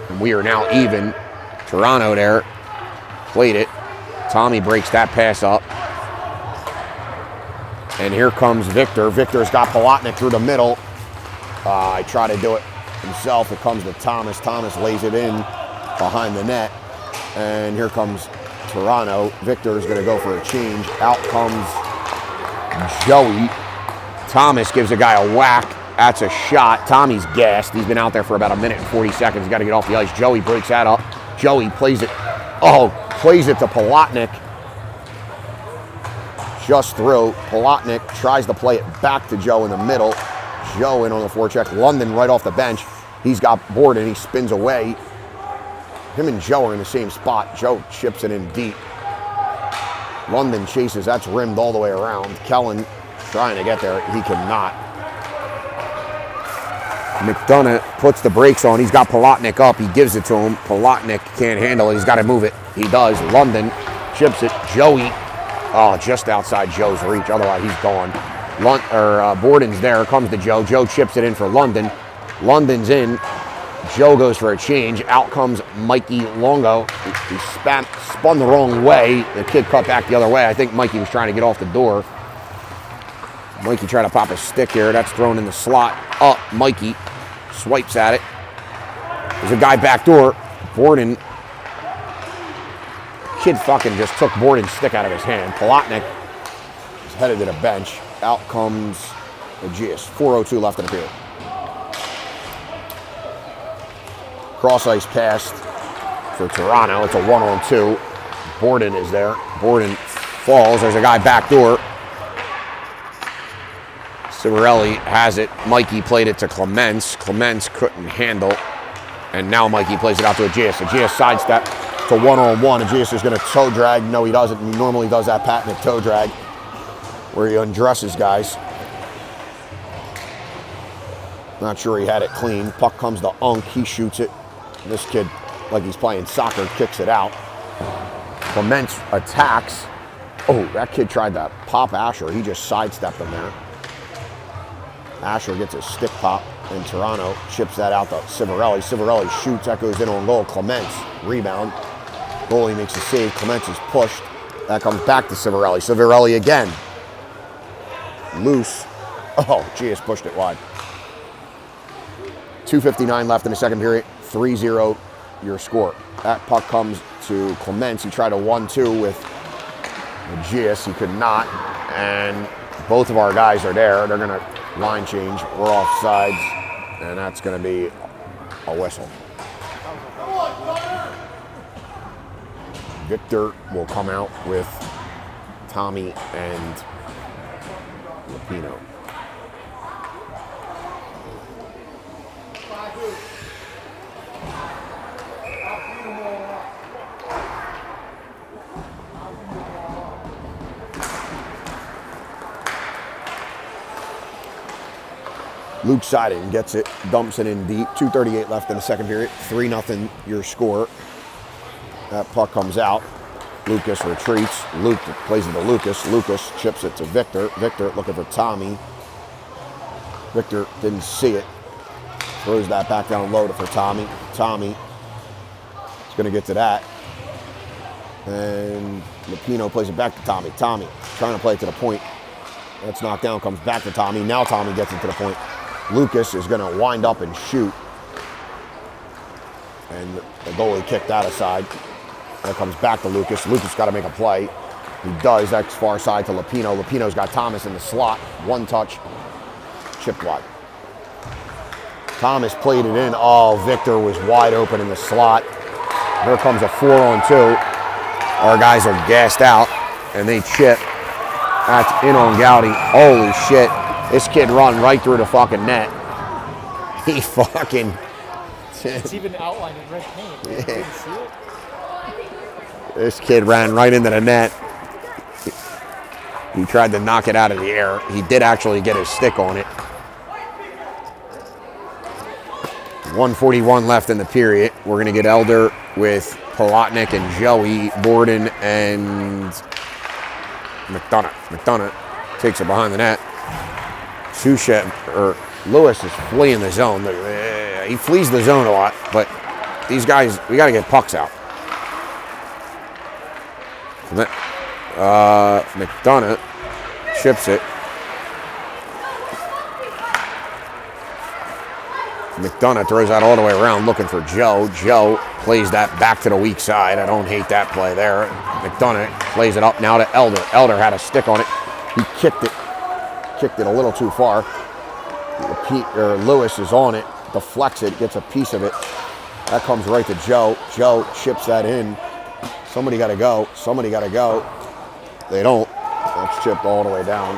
And we are now even. Toronto there. Played it. Tommy breaks that pass up. And here comes Victor. Victor's got Palatnik through the middle. I try to do it himself. It comes to Thomas. Thomas lays it in behind the net. And here comes Toronto. Victor is going to go for a change. Out comes Joey. Thomas gives a guy a whack. That's a shot. Tommy's gassed. He's been out there for about a minute and 40 seconds. He's got to get off the ice. Joey breaks that up. Joey plays it. Plays it to Palatnik. Just through. Palatnik tries to play it back to Joe in the middle. Joe in on the forecheck. London right off the bench. He's got Borden. He spins away. Him and Joe are in the same spot. Joe chips it in deep. London chases. That's rimmed all the way around. Kellen trying to get there. He cannot. McDonough puts the brakes on. He's got Palatnik up. He gives it to him. Palatnik can't handle it. He's got to move it. He does. London chips it. Joey. Just outside Joe's reach. Otherwise, he's gone. Borden's there. Comes to Joe. Joe chips it in for London. London's in. Joe goes for a change. Out comes Mikey Longo. He spun the wrong way. The kid cut back the other way. I think Mikey was trying to get off the door. Mikey trying to pop a stick here. That's thrown in the slot. Up. Mikey swipes at it. There's a guy back door. Borden. Kid fucking just took Borden's stick out of his hand. Palatnik is headed to the bench. Out comes Aegeus. 4:02 left in the period. Cross ice pass for Toronto. It's a 1-on-2. Borden is there. Borden falls. There's a guy back door. Civarelli has it. Mikey played it to Clements. Clements couldn't handle. And now Mikey plays it out to Aegeus. Aegeus sidestep to 1-on-1. Aegeus is going to toe drag. No, he doesn't. He normally does that Patnick toe drag where he undresses guys. Not sure he had it clean. Puck comes to Unk. He shoots it. This kid, like he's playing soccer, kicks it out. Clements attacks. Oh, that kid tried to pop Asher. He just sidestepped him there. Asher gets a stick pop, and Toronto chips that out to Civarelli. Civarelli shoots. That goes in on goal. Clements, rebound. Goalie makes a save. Clements is pushed. That comes back to Civarelli. Civarelli again. Loose. Geez, pushed it wide. 2:59 left in the second period. 3-0 your score. That puck comes to Clements. He tried a 1-2 with Aegeus. He could not. And both of our guys are there. They're going to line change. We're off sides. And that's going to be a whistle. Victor will come out with Tommy and Lupino. Luke Seiden gets it, dumps it in deep. 2:38 left in the second period. 3-0 your score. That puck comes out. Lucas retreats. Luke plays it to Lucas. Lucas chips it to Victor. Victor looking for Tommy. Victor didn't see it. Throws that back down low for Tommy. Tommy is going to get to that. And Lupino plays it back to Tommy. Tommy trying to play it to the point. That's knocked down, comes back to Tommy. Now Tommy gets it to the point. Lucas is going to wind up and shoot. And the goalie kicked that aside. That comes back to Lucas. Lucas got to make a play. He does. That's far side to Lupino. Lupino's got Thomas in the slot. One touch. Chipped wide. Thomas played it in. Victor was wide open in the slot. Here comes a 4-on-2. Our guys are gassed out. And they chip. That's in on Gowdy. Holy shit. This kid run right through the fucking net. He fucking... It's even outlined in red paint. You didn't see it? This kid ran right into the net. He tried to knock it out of the air. He did actually get his stick on it. 1:41 left in the period. We're going to get Elder with Polotnik and Joey, Borden and McDonough. McDonough takes it behind the net. Lewis is fleeing the zone. He flees the zone a lot, but these guys, we got to get pucks out. McDonough chips it. McDonough throws that all the way around looking for Joe. Joe plays that back to the weak side. I don't hate that play there. McDonough plays it up now to Elder. Elder had a stick on it. He kicked it a little too far. Lewis is on it, deflects it, gets a piece of it. That comes right to Joe. Joe chips that in. Somebody got to go. Somebody got to go. They don't. That's chipped all the way down.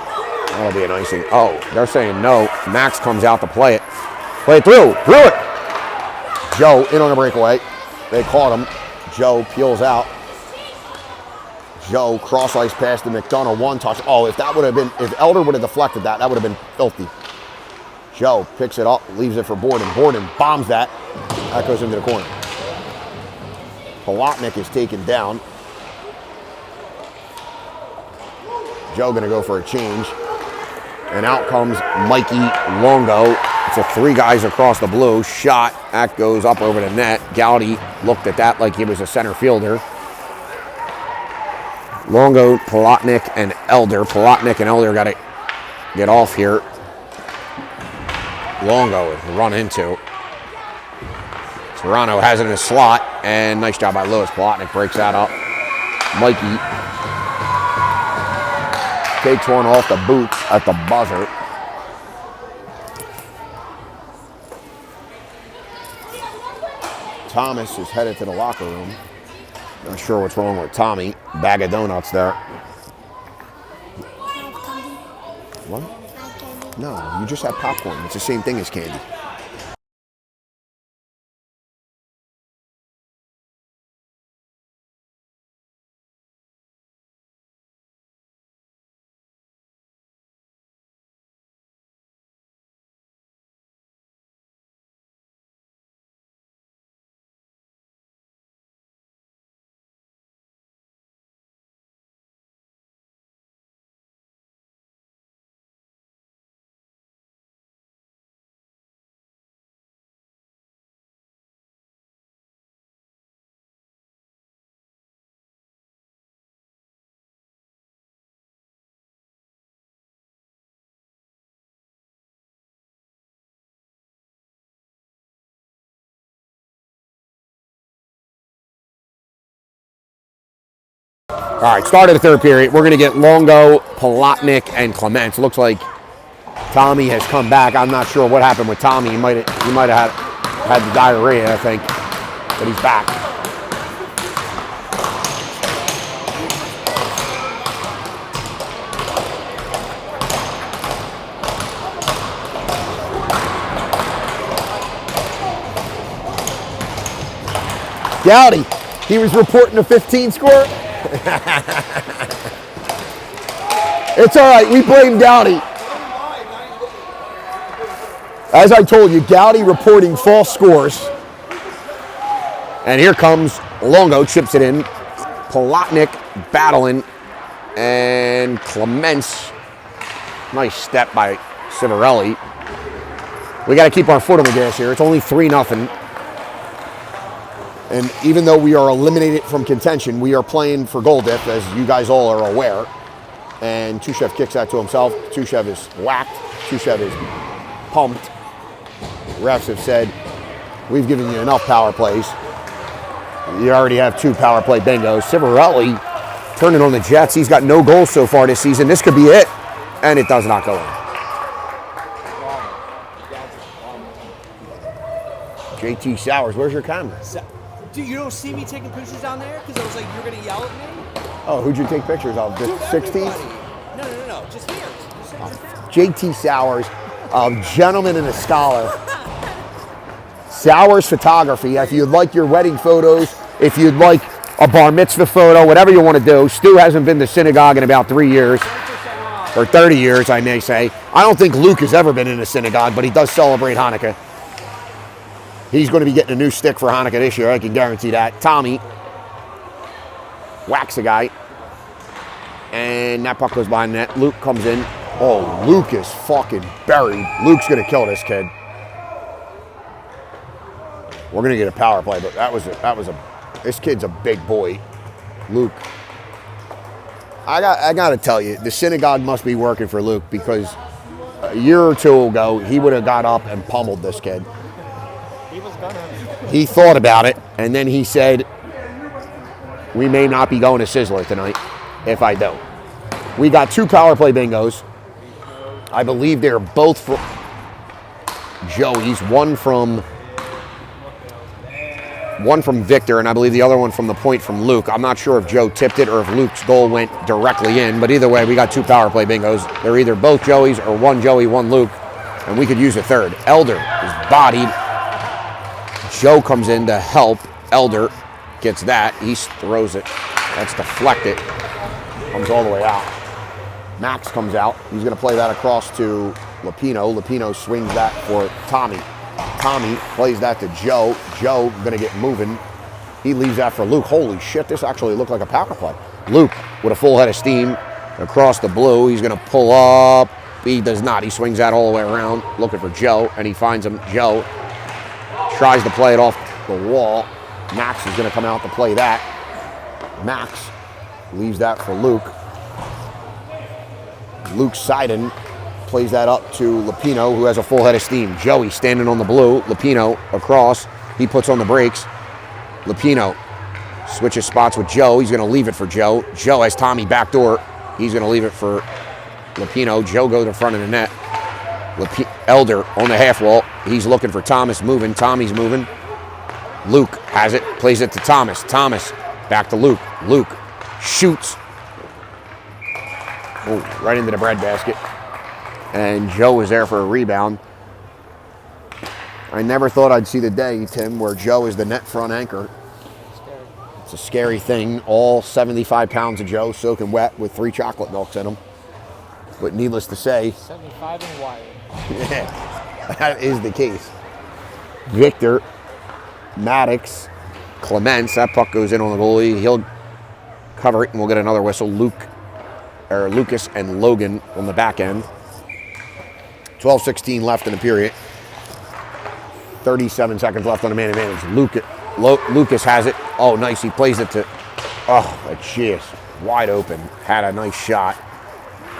That'll be an icing. Oh, they're saying no. Max comes out to play it. Play it through. Through it. Joe in on a breakaway. They caught him. Joe peels out. Joe cross ice pass to McDonough. One touch. Oh, if Elder would have deflected that, that would have been filthy. Joe picks it up, leaves it for Borden. Borden bombs that. That goes into the corner. Polotnik is taken down. Joe gonna go for a change. And out comes Mikey Longo. It's a 3 guys across the blue. Shot. That goes up over the net. Gowdy looked at that like he was a center fielder. Longo, Polotnik, and Elder. Polotnik and Elder got to get off here. Longo is run into. Toronto has it in a slot, and nice job by Lewis. Polotnik breaks that up. Mikey takes one off the boot at the buzzer. Thomas is headed to the locker room. Not sure what's wrong with Tommy. Bag of donuts there. What? No, you just had popcorn. It's the same thing as candy. All right, start of the third period. We're going to get Longo, Polotnik, and Clements. Looks like Tommy has come back. I'm not sure what happened with Tommy. He might have had the diarrhea, I think, but he's back. Gowdy, he was reporting a 15 score. It's all right. We blame Gowdy. As I told you, Gowdy reporting false scores. And here comes Longo, chips it in. Polotnik battling. And Clements. Nice step by Civarelli. We got to keep our foot on the gas here. It's only 3-0. And even though we are eliminated from contention, we are playing for goal dip, as you guys all are aware. And Tushev kicks that to himself. Tushev is whacked. Tushev is pumped. Refs have said, we've given you enough power plays. You already have 2 power play bingos. Civarelli turning on the Jets. He's got no goals so far this season. This could be it. And it does not go in. JT Sowers, where's your camera? Dude, you don't see me taking pictures down there? Because I was like, you're going to yell at me? Oh, who'd you take pictures of? The 60s? No. Just here. Just JT Sowers, a gentleman and a scholar. Sowers Photography. If you'd like your wedding photos, if you'd like a bar mitzvah photo, whatever you want to do. Stu hasn't been to synagogue in about 3 years, or 30 years, I may say. I don't think Luke has ever been in a synagogue, but he does celebrate Hanukkah. He's going to be getting a new stick for Hanukkah this year, I can guarantee that. Tommy whacks a guy, and that puck goes behind the net. Luke comes in. Oh, Luke is fucking buried. Luke's going to kill this kid. We're going to get a power play, but this kid's a big boy. Luke. I got to tell you, the synagogue must be working for Luke, because a year or two ago, he would have got up and pummeled this kid. He was gonna. He thought about it, and then he said, we may not be going to Sizzler tonight if I don't. We got 2 power play bingos. I believe they're both from Joey's, one from Victor, and I believe the other one from the point from Luke. I'm not sure if Joe tipped it or if Luke's goal went directly in, but either way, we got 2 power play bingos. They're either both Joey's or one Joey, one Luke, and we could use a third. Elder is bodied. Joe comes in to help. Elder gets that. He throws it. That's deflected. Comes all the way out. Max comes out. He's going to play that across to Lapino. Lapino swings that for Tommy. Tommy plays that to Joe. Joe going to get moving. He leaves that for Luke. Holy shit, this actually looked like a power play. Luke with a full head of steam across the blue. He's going to pull up. He does not. He swings that all the way around looking for Joe, and he finds him. Joe tries to play it off the wall. Max is going to come out to play that. Max leaves that for Luke. Luke Seiden plays that up to Lapino, who has a full head of steam. Joey standing on the blue. Lapino across. He puts on the brakes. Lapino switches spots with Joe. He's going to leave it for Joe. Joe has Tommy backdoor. He's going to leave it for Lapino. Joe goes in front of the net. Elder on the half wall. He's looking for Thomas moving. Tommy's moving. Luke has it. Plays it to Thomas. Thomas back to Luke. Luke shoots. Oh, right into the breadbasket. And Joe is there for a rebound. I never thought I'd see the day, Tim, where Joe is the net front anchor. It's a scary thing. All 75 pounds of Joe soaking wet with 3 chocolate milks in them. But needless to say, 75 and wired. yeah, that is the case. Victor, Maddox, Clements, that puck goes in on the goalie. He'll cover it and we'll get another whistle. Lucas and Logan on the back end. 12:16 left in the period. 37 seconds left on the man advantage. Lucas has it. Oh, nice. He plays it to, jeez, wide open. Had a nice shot.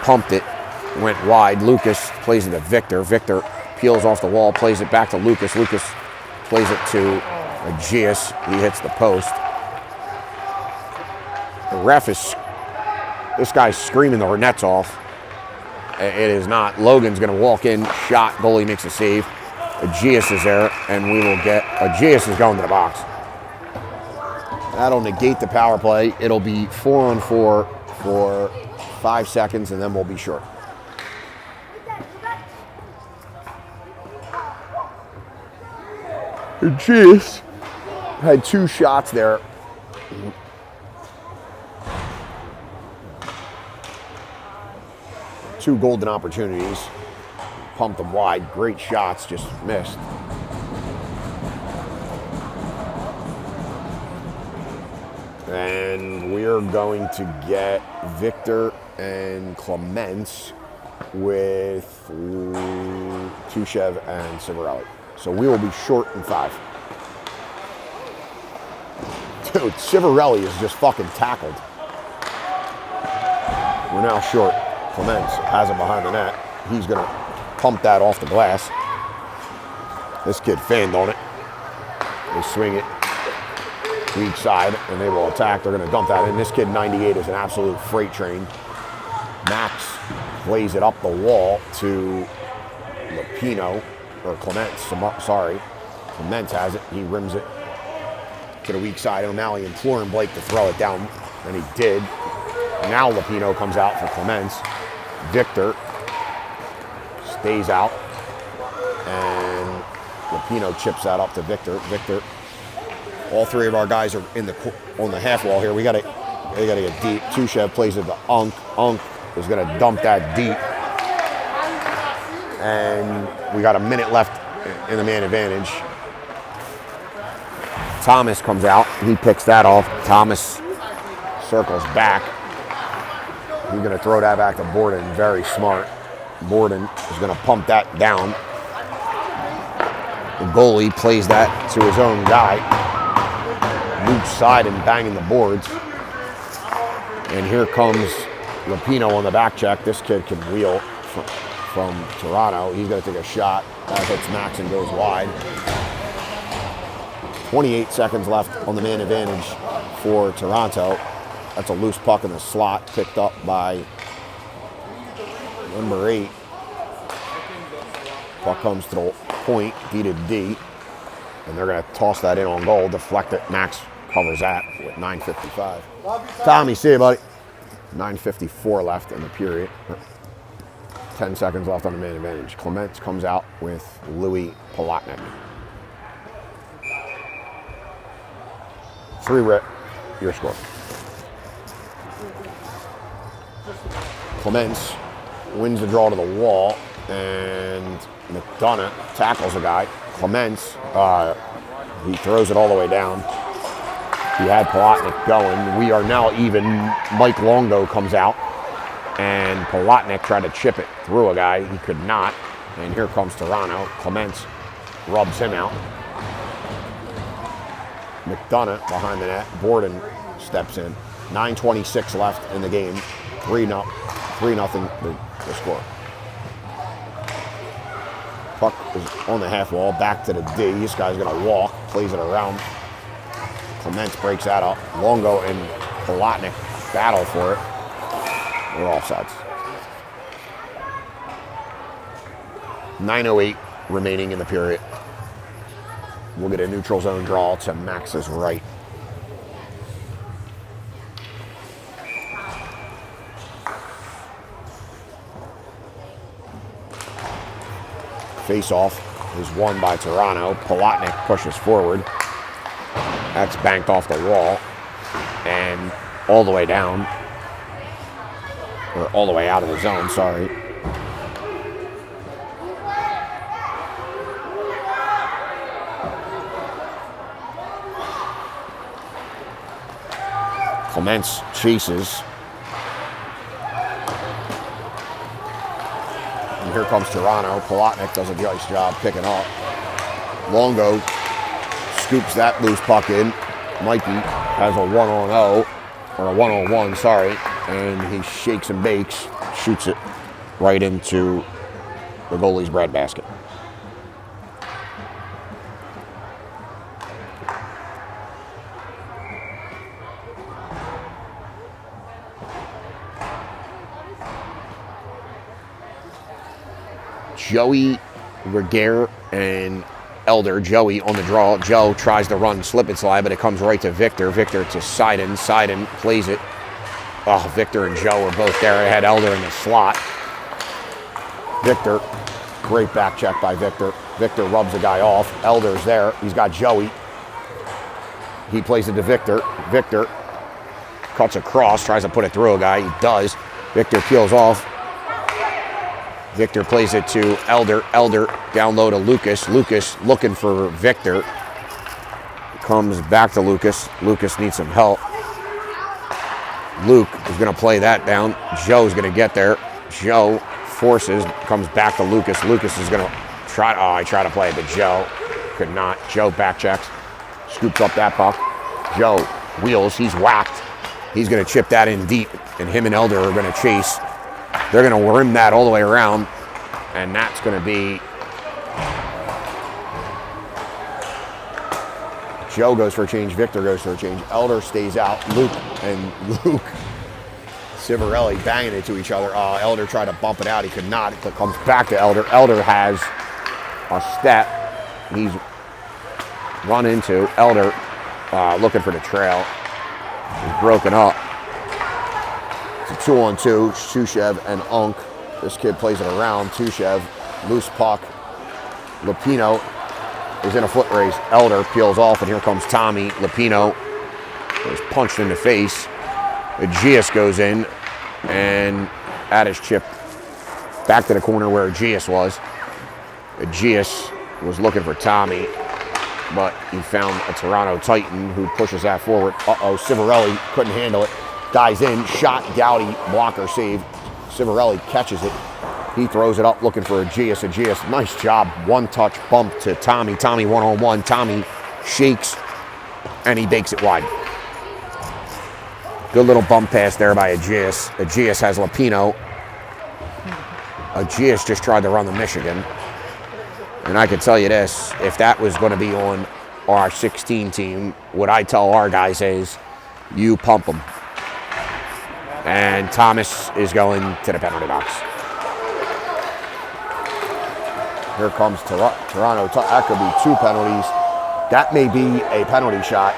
Pumped it. Went wide. Lucas plays it to Victor. Victor peels off the wall, plays it back to Lucas. Lucas plays it to Aegeus. He hits the post. The ref is, this guy's screaming the nets off. It is not. Logan's going to walk in, shot, goalie makes a save. Aegeus is there, and we will get, Aegeus is going to the box. That'll negate the power play. It'll be 4-on-4 for 5 seconds, and then we'll be short. Aegeus had 2 shots there. Two golden opportunities. Pumped them wide. Great shots, just missed. And we're going to get Victor and Clements with Tushev and Civarelli. So we will be short in 5. Dude, Civarelli is just fucking tackled. We're now short. Clements has it behind the net. He's going to pump that off the glass. This kid fanned on it. They swing it weak side, and they will attack. They're going to dump that in. This kid, 98, is an absolute freight train. Max plays it up the wall to Lapino, or Clements, sorry. Clements has it. He rims it to the weak side. O'Malley imploring Blake to throw it down, and he did. Now Lapino comes out for Clements. Victor Stays out. And Rapinoe chips that up to Victor. Victor. All three of our guys are on the half wall here. They gotta get deep. Tushev plays it to Unk. Unk is gonna dump that deep. And we got a minute left in the man advantage. Thomas comes out. He picks that off. Thomas circles back. He's going to throw that back to Borden. Very smart. Borden is going to pump that down. The goalie plays that to his own guy. Luke's side and banging the boards. And here comes Rapinoe on the back check. This kid can wheel from Toronto. He's going to take a shot. That hits Max and goes wide. 28 seconds left on the man advantage for Toronto. That's a loose puck in the slot, picked up by number 8. Puck comes to the point, D to D, and they're going to toss that in on goal, deflect it. Max covers that with 9:55. Tommy, see you, buddy. 9:54 left in the period. 10 seconds left on the man advantage. Clements comes out with Louis Palatnik. 3 rip, your score. Clements wins the draw to the wall, and McDonough tackles a guy. Clements, he throws it all the way down. He had Palatnik going. We are now even. Mike Longo comes out, and Palatnik tried to chip it through a guy. He could not, and here comes Toronto. Clements rubs him out. McDonough behind the net. Borden steps in. 9:26 left in the game. 3-0 the score. Puck is on the half wall, back to the D. This guy's gonna walk, plays it around. Clements breaks that up. Longo and Palatnik battle for it. We're offsides. 9:08 remaining in the period. We'll get a neutral zone draw to Max's right. Face-off is won by Toronto. Palatnik pushes forward. That's banked off the wall and all the way down, or all the way out of the zone, sorry. Clements chases. And here comes Toronto. Palatnik does a nice job picking up. Longo scoops that loose puck in. Mikey has a 1-on-0, or a 1-on-1, sorry. And he shakes and bakes, shoots it right into the goalie's breadbasket. Joey, Reguer, and Elder. Joey on the draw. Joe tries to run slip and slide, but it comes right to Victor. Victor to Seiden. Seiden plays it. Oh, Victor and Joe are both there. I had Elder in the slot. Victor, great back check by Victor. Victor rubs the guy off. Elder's there. He's got Joey. He plays it to Victor. Victor cuts across, tries to put it through a guy. He does. Victor peels off. Victor plays it to Elder. Elder down low to Lucas. Lucas looking for Victor. Comes back to Lucas. Lucas needs some help. Luke is going to play that down. Joe's going to get there. Joe forces, comes back to Lucas. Lucas is going to try. Oh, I try to play it to Joe. Could not. Joe back checks. Scoops up that puck. Joe wheels. He's whacked. He's going to chip that in deep, and him and Elder are going to chase. They're going to rim that all the way around, and that's going to be... Joe goes for a change. Victor goes for a change. Elder stays out. Luke Civarelli banging it to each other. Elder tried to bump it out. He could not. It comes back to Elder. Elder has a step. He's run into. Elder looking for the trail. He's broken up. It's a 2-on-2. Tushev and Unk. This kid plays it around. Tushev Loose puck. Lupino is in a foot race. Elder peels off, and here comes Tommy. Lupino is punched in the face. Aegeus goes in, and at his chip back to the corner where Aegeus was. Aegeus was looking for Tommy, but he found a Toronto Titan who pushes that forward. Civarelli couldn't handle it. Dives in, shot, Gowdy, blocker save. Civarelli catches it. He throws it up looking for Aegeus. Aegeus, nice job. One touch bump to Tommy. Tommy one-on-one. Tommy shakes, and he bakes it wide. Good little bump pass there by Aegeus. Aegeus has Lupino. Aegeus just tried to run the Michigan. And I can tell you this, if that was going to be on our 16 team, what I tell our guys is, you pump them. And Thomas is going to the penalty box. Here comes Toronto. That could be 2 penalties. That may be a penalty shot.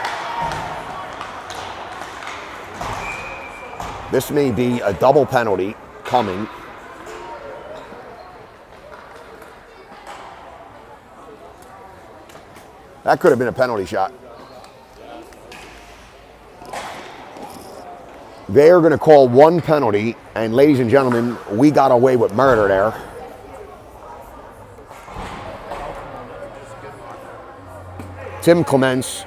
This may be a double penalty coming. That could have been a penalty shot. They are going to call 1 penalty, and ladies and gentlemen, we got away with murder there. Tim Clements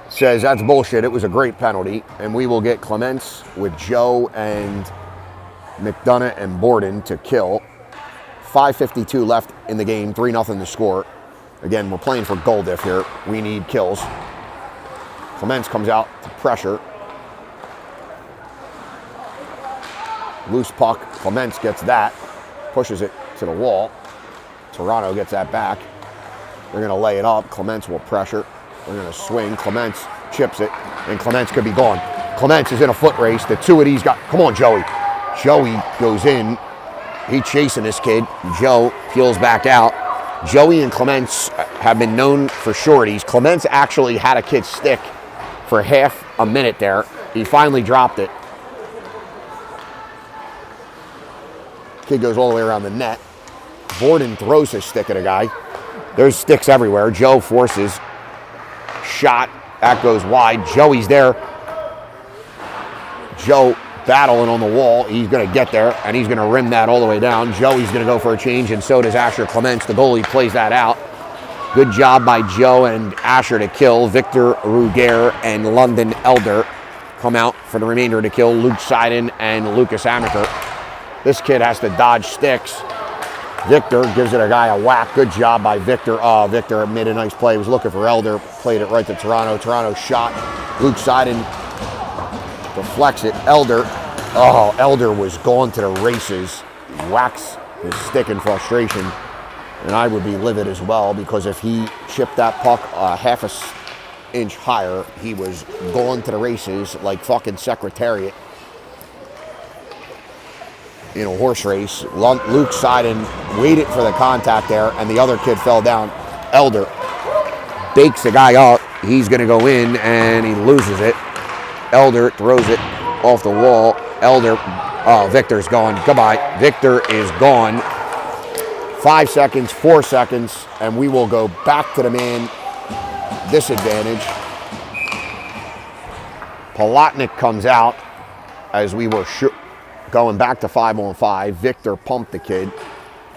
says that's bullshit. It was a great penalty, and we will get Clements with Joe and McDonough and Borden to kill. 5:52 left in the game, 3-0 to score. Again, we're playing for goal diff here. We need kills. Clements comes out to pressure. Loose puck. Clements gets that. Pushes it to the wall. Toronto gets that back. They're going to lay it up. Clements will pressure. They're going to swing. Clements chips it. And Clements could be gone. Clements is in a foot race. The two of these got... Come on, Joey. Joey goes in. He chasing this kid. Joe peels back out. Joey and Clements have been known for shorties. Clements actually had a kid stick for half a minute there. He finally dropped it. Kid goes all the way around the net. Borden throws his stick at a guy. There's sticks everywhere. Joe forces. Shot. That goes wide. Joey's there. Joe battling on the wall. He's going to get there, and he's going to rim that all the way down. Joey's going to go for a change, and so does Asher Clements. The goalie plays that out. Good job by Joe and Asher to kill. Victor Ruger and London Elder come out for the remainder of the kill. Luke Seiden and Lucas Amaker. This kid has to dodge sticks. Victor gives it a guy a whack. Good job by Victor. Victor made a nice play. He was looking for Elder. Played it right to Toronto. Toronto shot. Luke Seiden deflects it. Elder. Elder was going to the races. Whacks his stick in frustration. And I would be livid as well, because if he chipped that puck half an inch higher, he was going to the races like fucking Secretariat in a horse race. Luke Seiden waited for the contact there, and the other kid fell down. Elder bakes the guy up. He's going to go in, and he loses it. Elder throws it off the wall. Elder, Victor's gone. Goodbye. Victor is gone. 5 seconds, 4 seconds, and we will go back to the man disadvantage. Palatnik comes out as we were going back to 5-on-5. Victor pumped the kid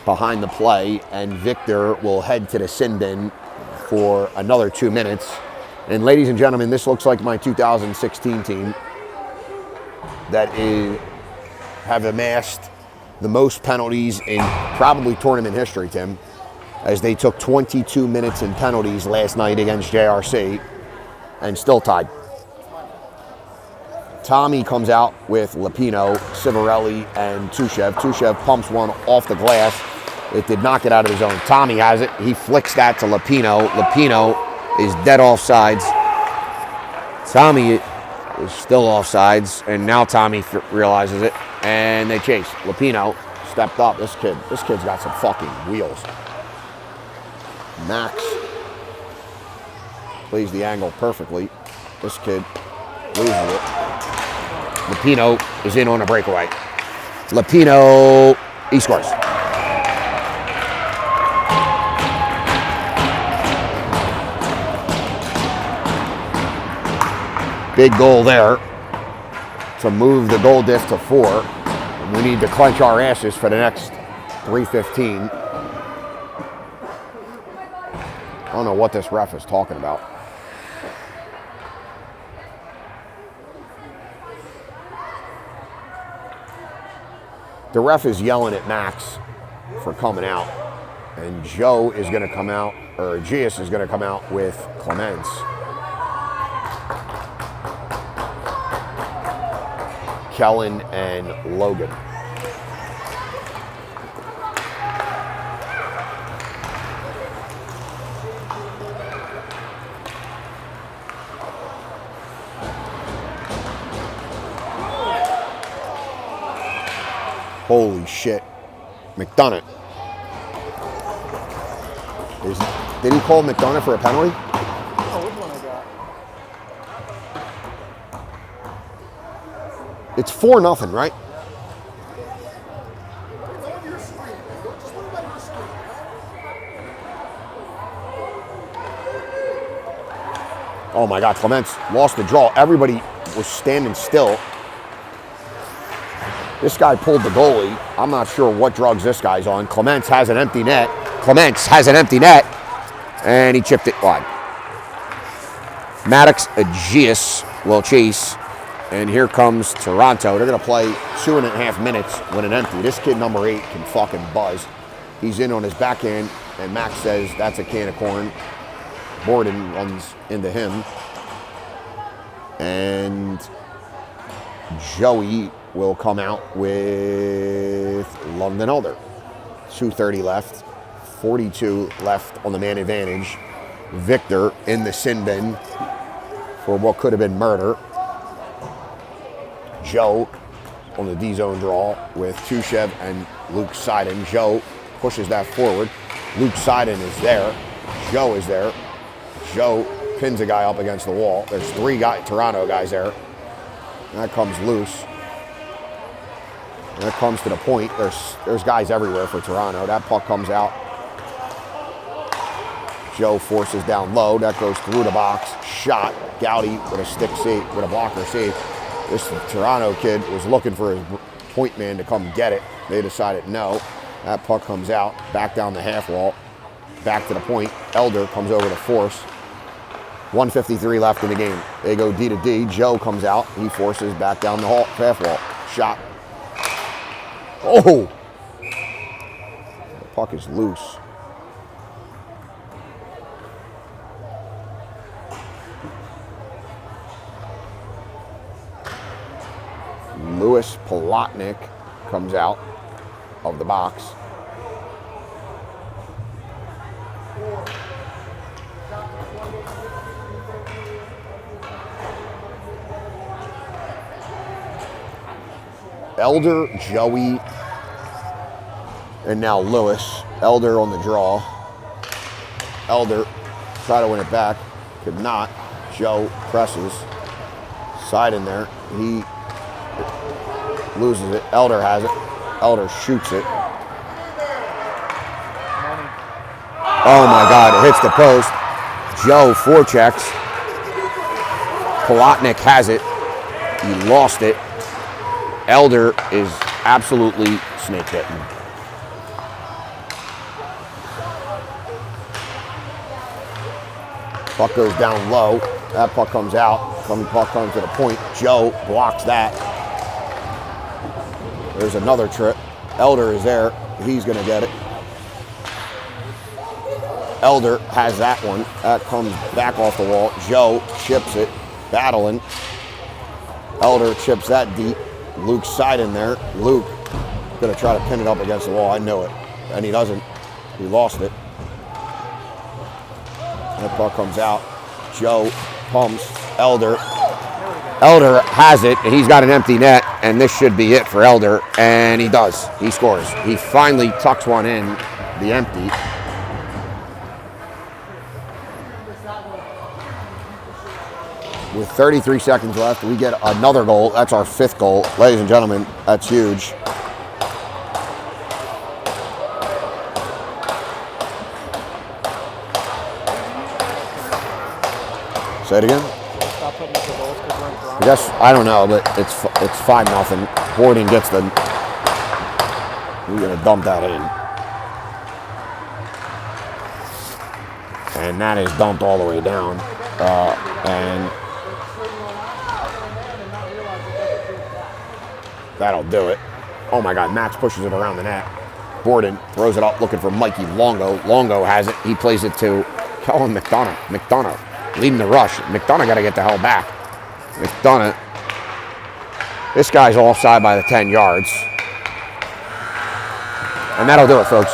behind the play, and Victor will head to the sin bin for another 2 minutes. And ladies and gentlemen, this looks like my 2016 team that have amassed the most penalties in probably tournament history, Tim, as they took 22 minutes in penalties last night against JRC and still tied. Tommy comes out with Lupino, Civarelli, and Tushev. Tushev pumps one off the glass. It did not get out of his zone. Tommy has it. He flicks that to Lupino. Lupino is dead offsides. Tommy is still offsides, and now Tommy realizes it, and they chase. Lupino stepped up. This kid's got some fucking wheels. Max plays the angle perfectly. This kid loses it. Lupino is in on a breakaway. Lupino, he scores. Big goal there to move the goal diff to 4. We need to clench our asses for the next 3:15. I don't know what this ref is talking about. The ref is yelling at Max for coming out, and Joe is going to come out, or Gius is going to come out with Clements. Kellen and Logan. Holy shit. McDonough. Did he call McDonough for a penalty? Oh, which one I got? It's 4-0, right? Oh my God, Clements lost the draw. Everybody was standing still. This guy pulled the goalie. I'm not sure what drugs this guy's on. Clements has an empty net. And he chipped it wide. Maddox Aegeus will chase. And here comes Toronto. They're going to play 2.5 minutes when an empty. This kid, number 8, can fucking buzz. He's in on his backhand, and Max says that's a can of corn. Borden runs into him. And Joey will come out with London Elder. 2:30 left. 42 left on the man advantage. Victor in the sin bin for what could have been murder. Joe on the D-zone draw with Tushev and Luke Seiden. Joe pushes that forward. Luke Seiden is there. Joe is there. Joe pins a guy up against the wall. There's 3 Toronto guys there. That comes loose. And it comes to the point. There's guys everywhere for Toronto. That puck comes out. Joe forces down low. That goes through the box. Shot. Gowdy with a stick save, with a blocker save. This Toronto kid was looking for his point man to come get it. They decided no. That puck comes out. Back down the half wall. Back to the point. Elder comes over to force. 1:53 left in the game. They go D to D. Joe comes out. He forces back down the half wall. Shot. Oh! The puck is loose. Louis Polotnik comes out of the box. Elder, Joey, and now Lewis. Elder on the draw. Elder try to win it back. Could not. Joe presses. Side in there. He loses it. Elder has it. Elder shoots it. Oh my God, it hits the post. Joe forechecks. Polotnik has it. He lost it. Elder is absolutely snake bitten. Puck goes down low. That puck comes out. Puck comes to the point. Joe blocks that. There's another trip. Elder is there. He's going to get it. Elder has that one. That comes back off the wall. Joe chips it. Battling. Elder chips that deep. Luke's side in there. Luke going to try to pin it up against the wall. I know it. And he doesn't. He lost it. That puck comes out. Joe pumps. Elder. Elder has it. He's got an empty net. And this should be it for Elder. And he does. He scores. He finally tucks one in. The empty. With 33 seconds left, we get another goal. That's our 5th goal. Ladies and gentlemen, that's huge. Say it again? Stop putting up the goals because we're I guess, I don't know, but it's 5-0. Borden gets the, we're going to dump that in. And that is dumped all the way down. And that'll do it. Oh my God, Max pushes it around the net. Borden throws it up looking for Mikey Longo. Longo has it. He plays it to Kellen McDonough. McDonough leading the rush. McDonough got to get the hell back. McDonough. This guy's offside by the 10 yards. And that'll do it, folks.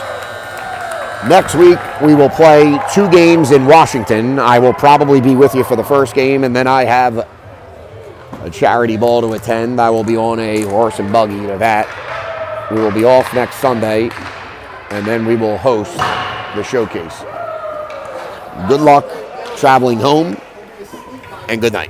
Next week, we will play 2 games in Washington. I will probably be with you for the first game, and then I have a charity ball to attend. I will be on a horse and buggy to that. We will be off next Sunday, and then we will host the showcase. Good luck traveling home, and good night.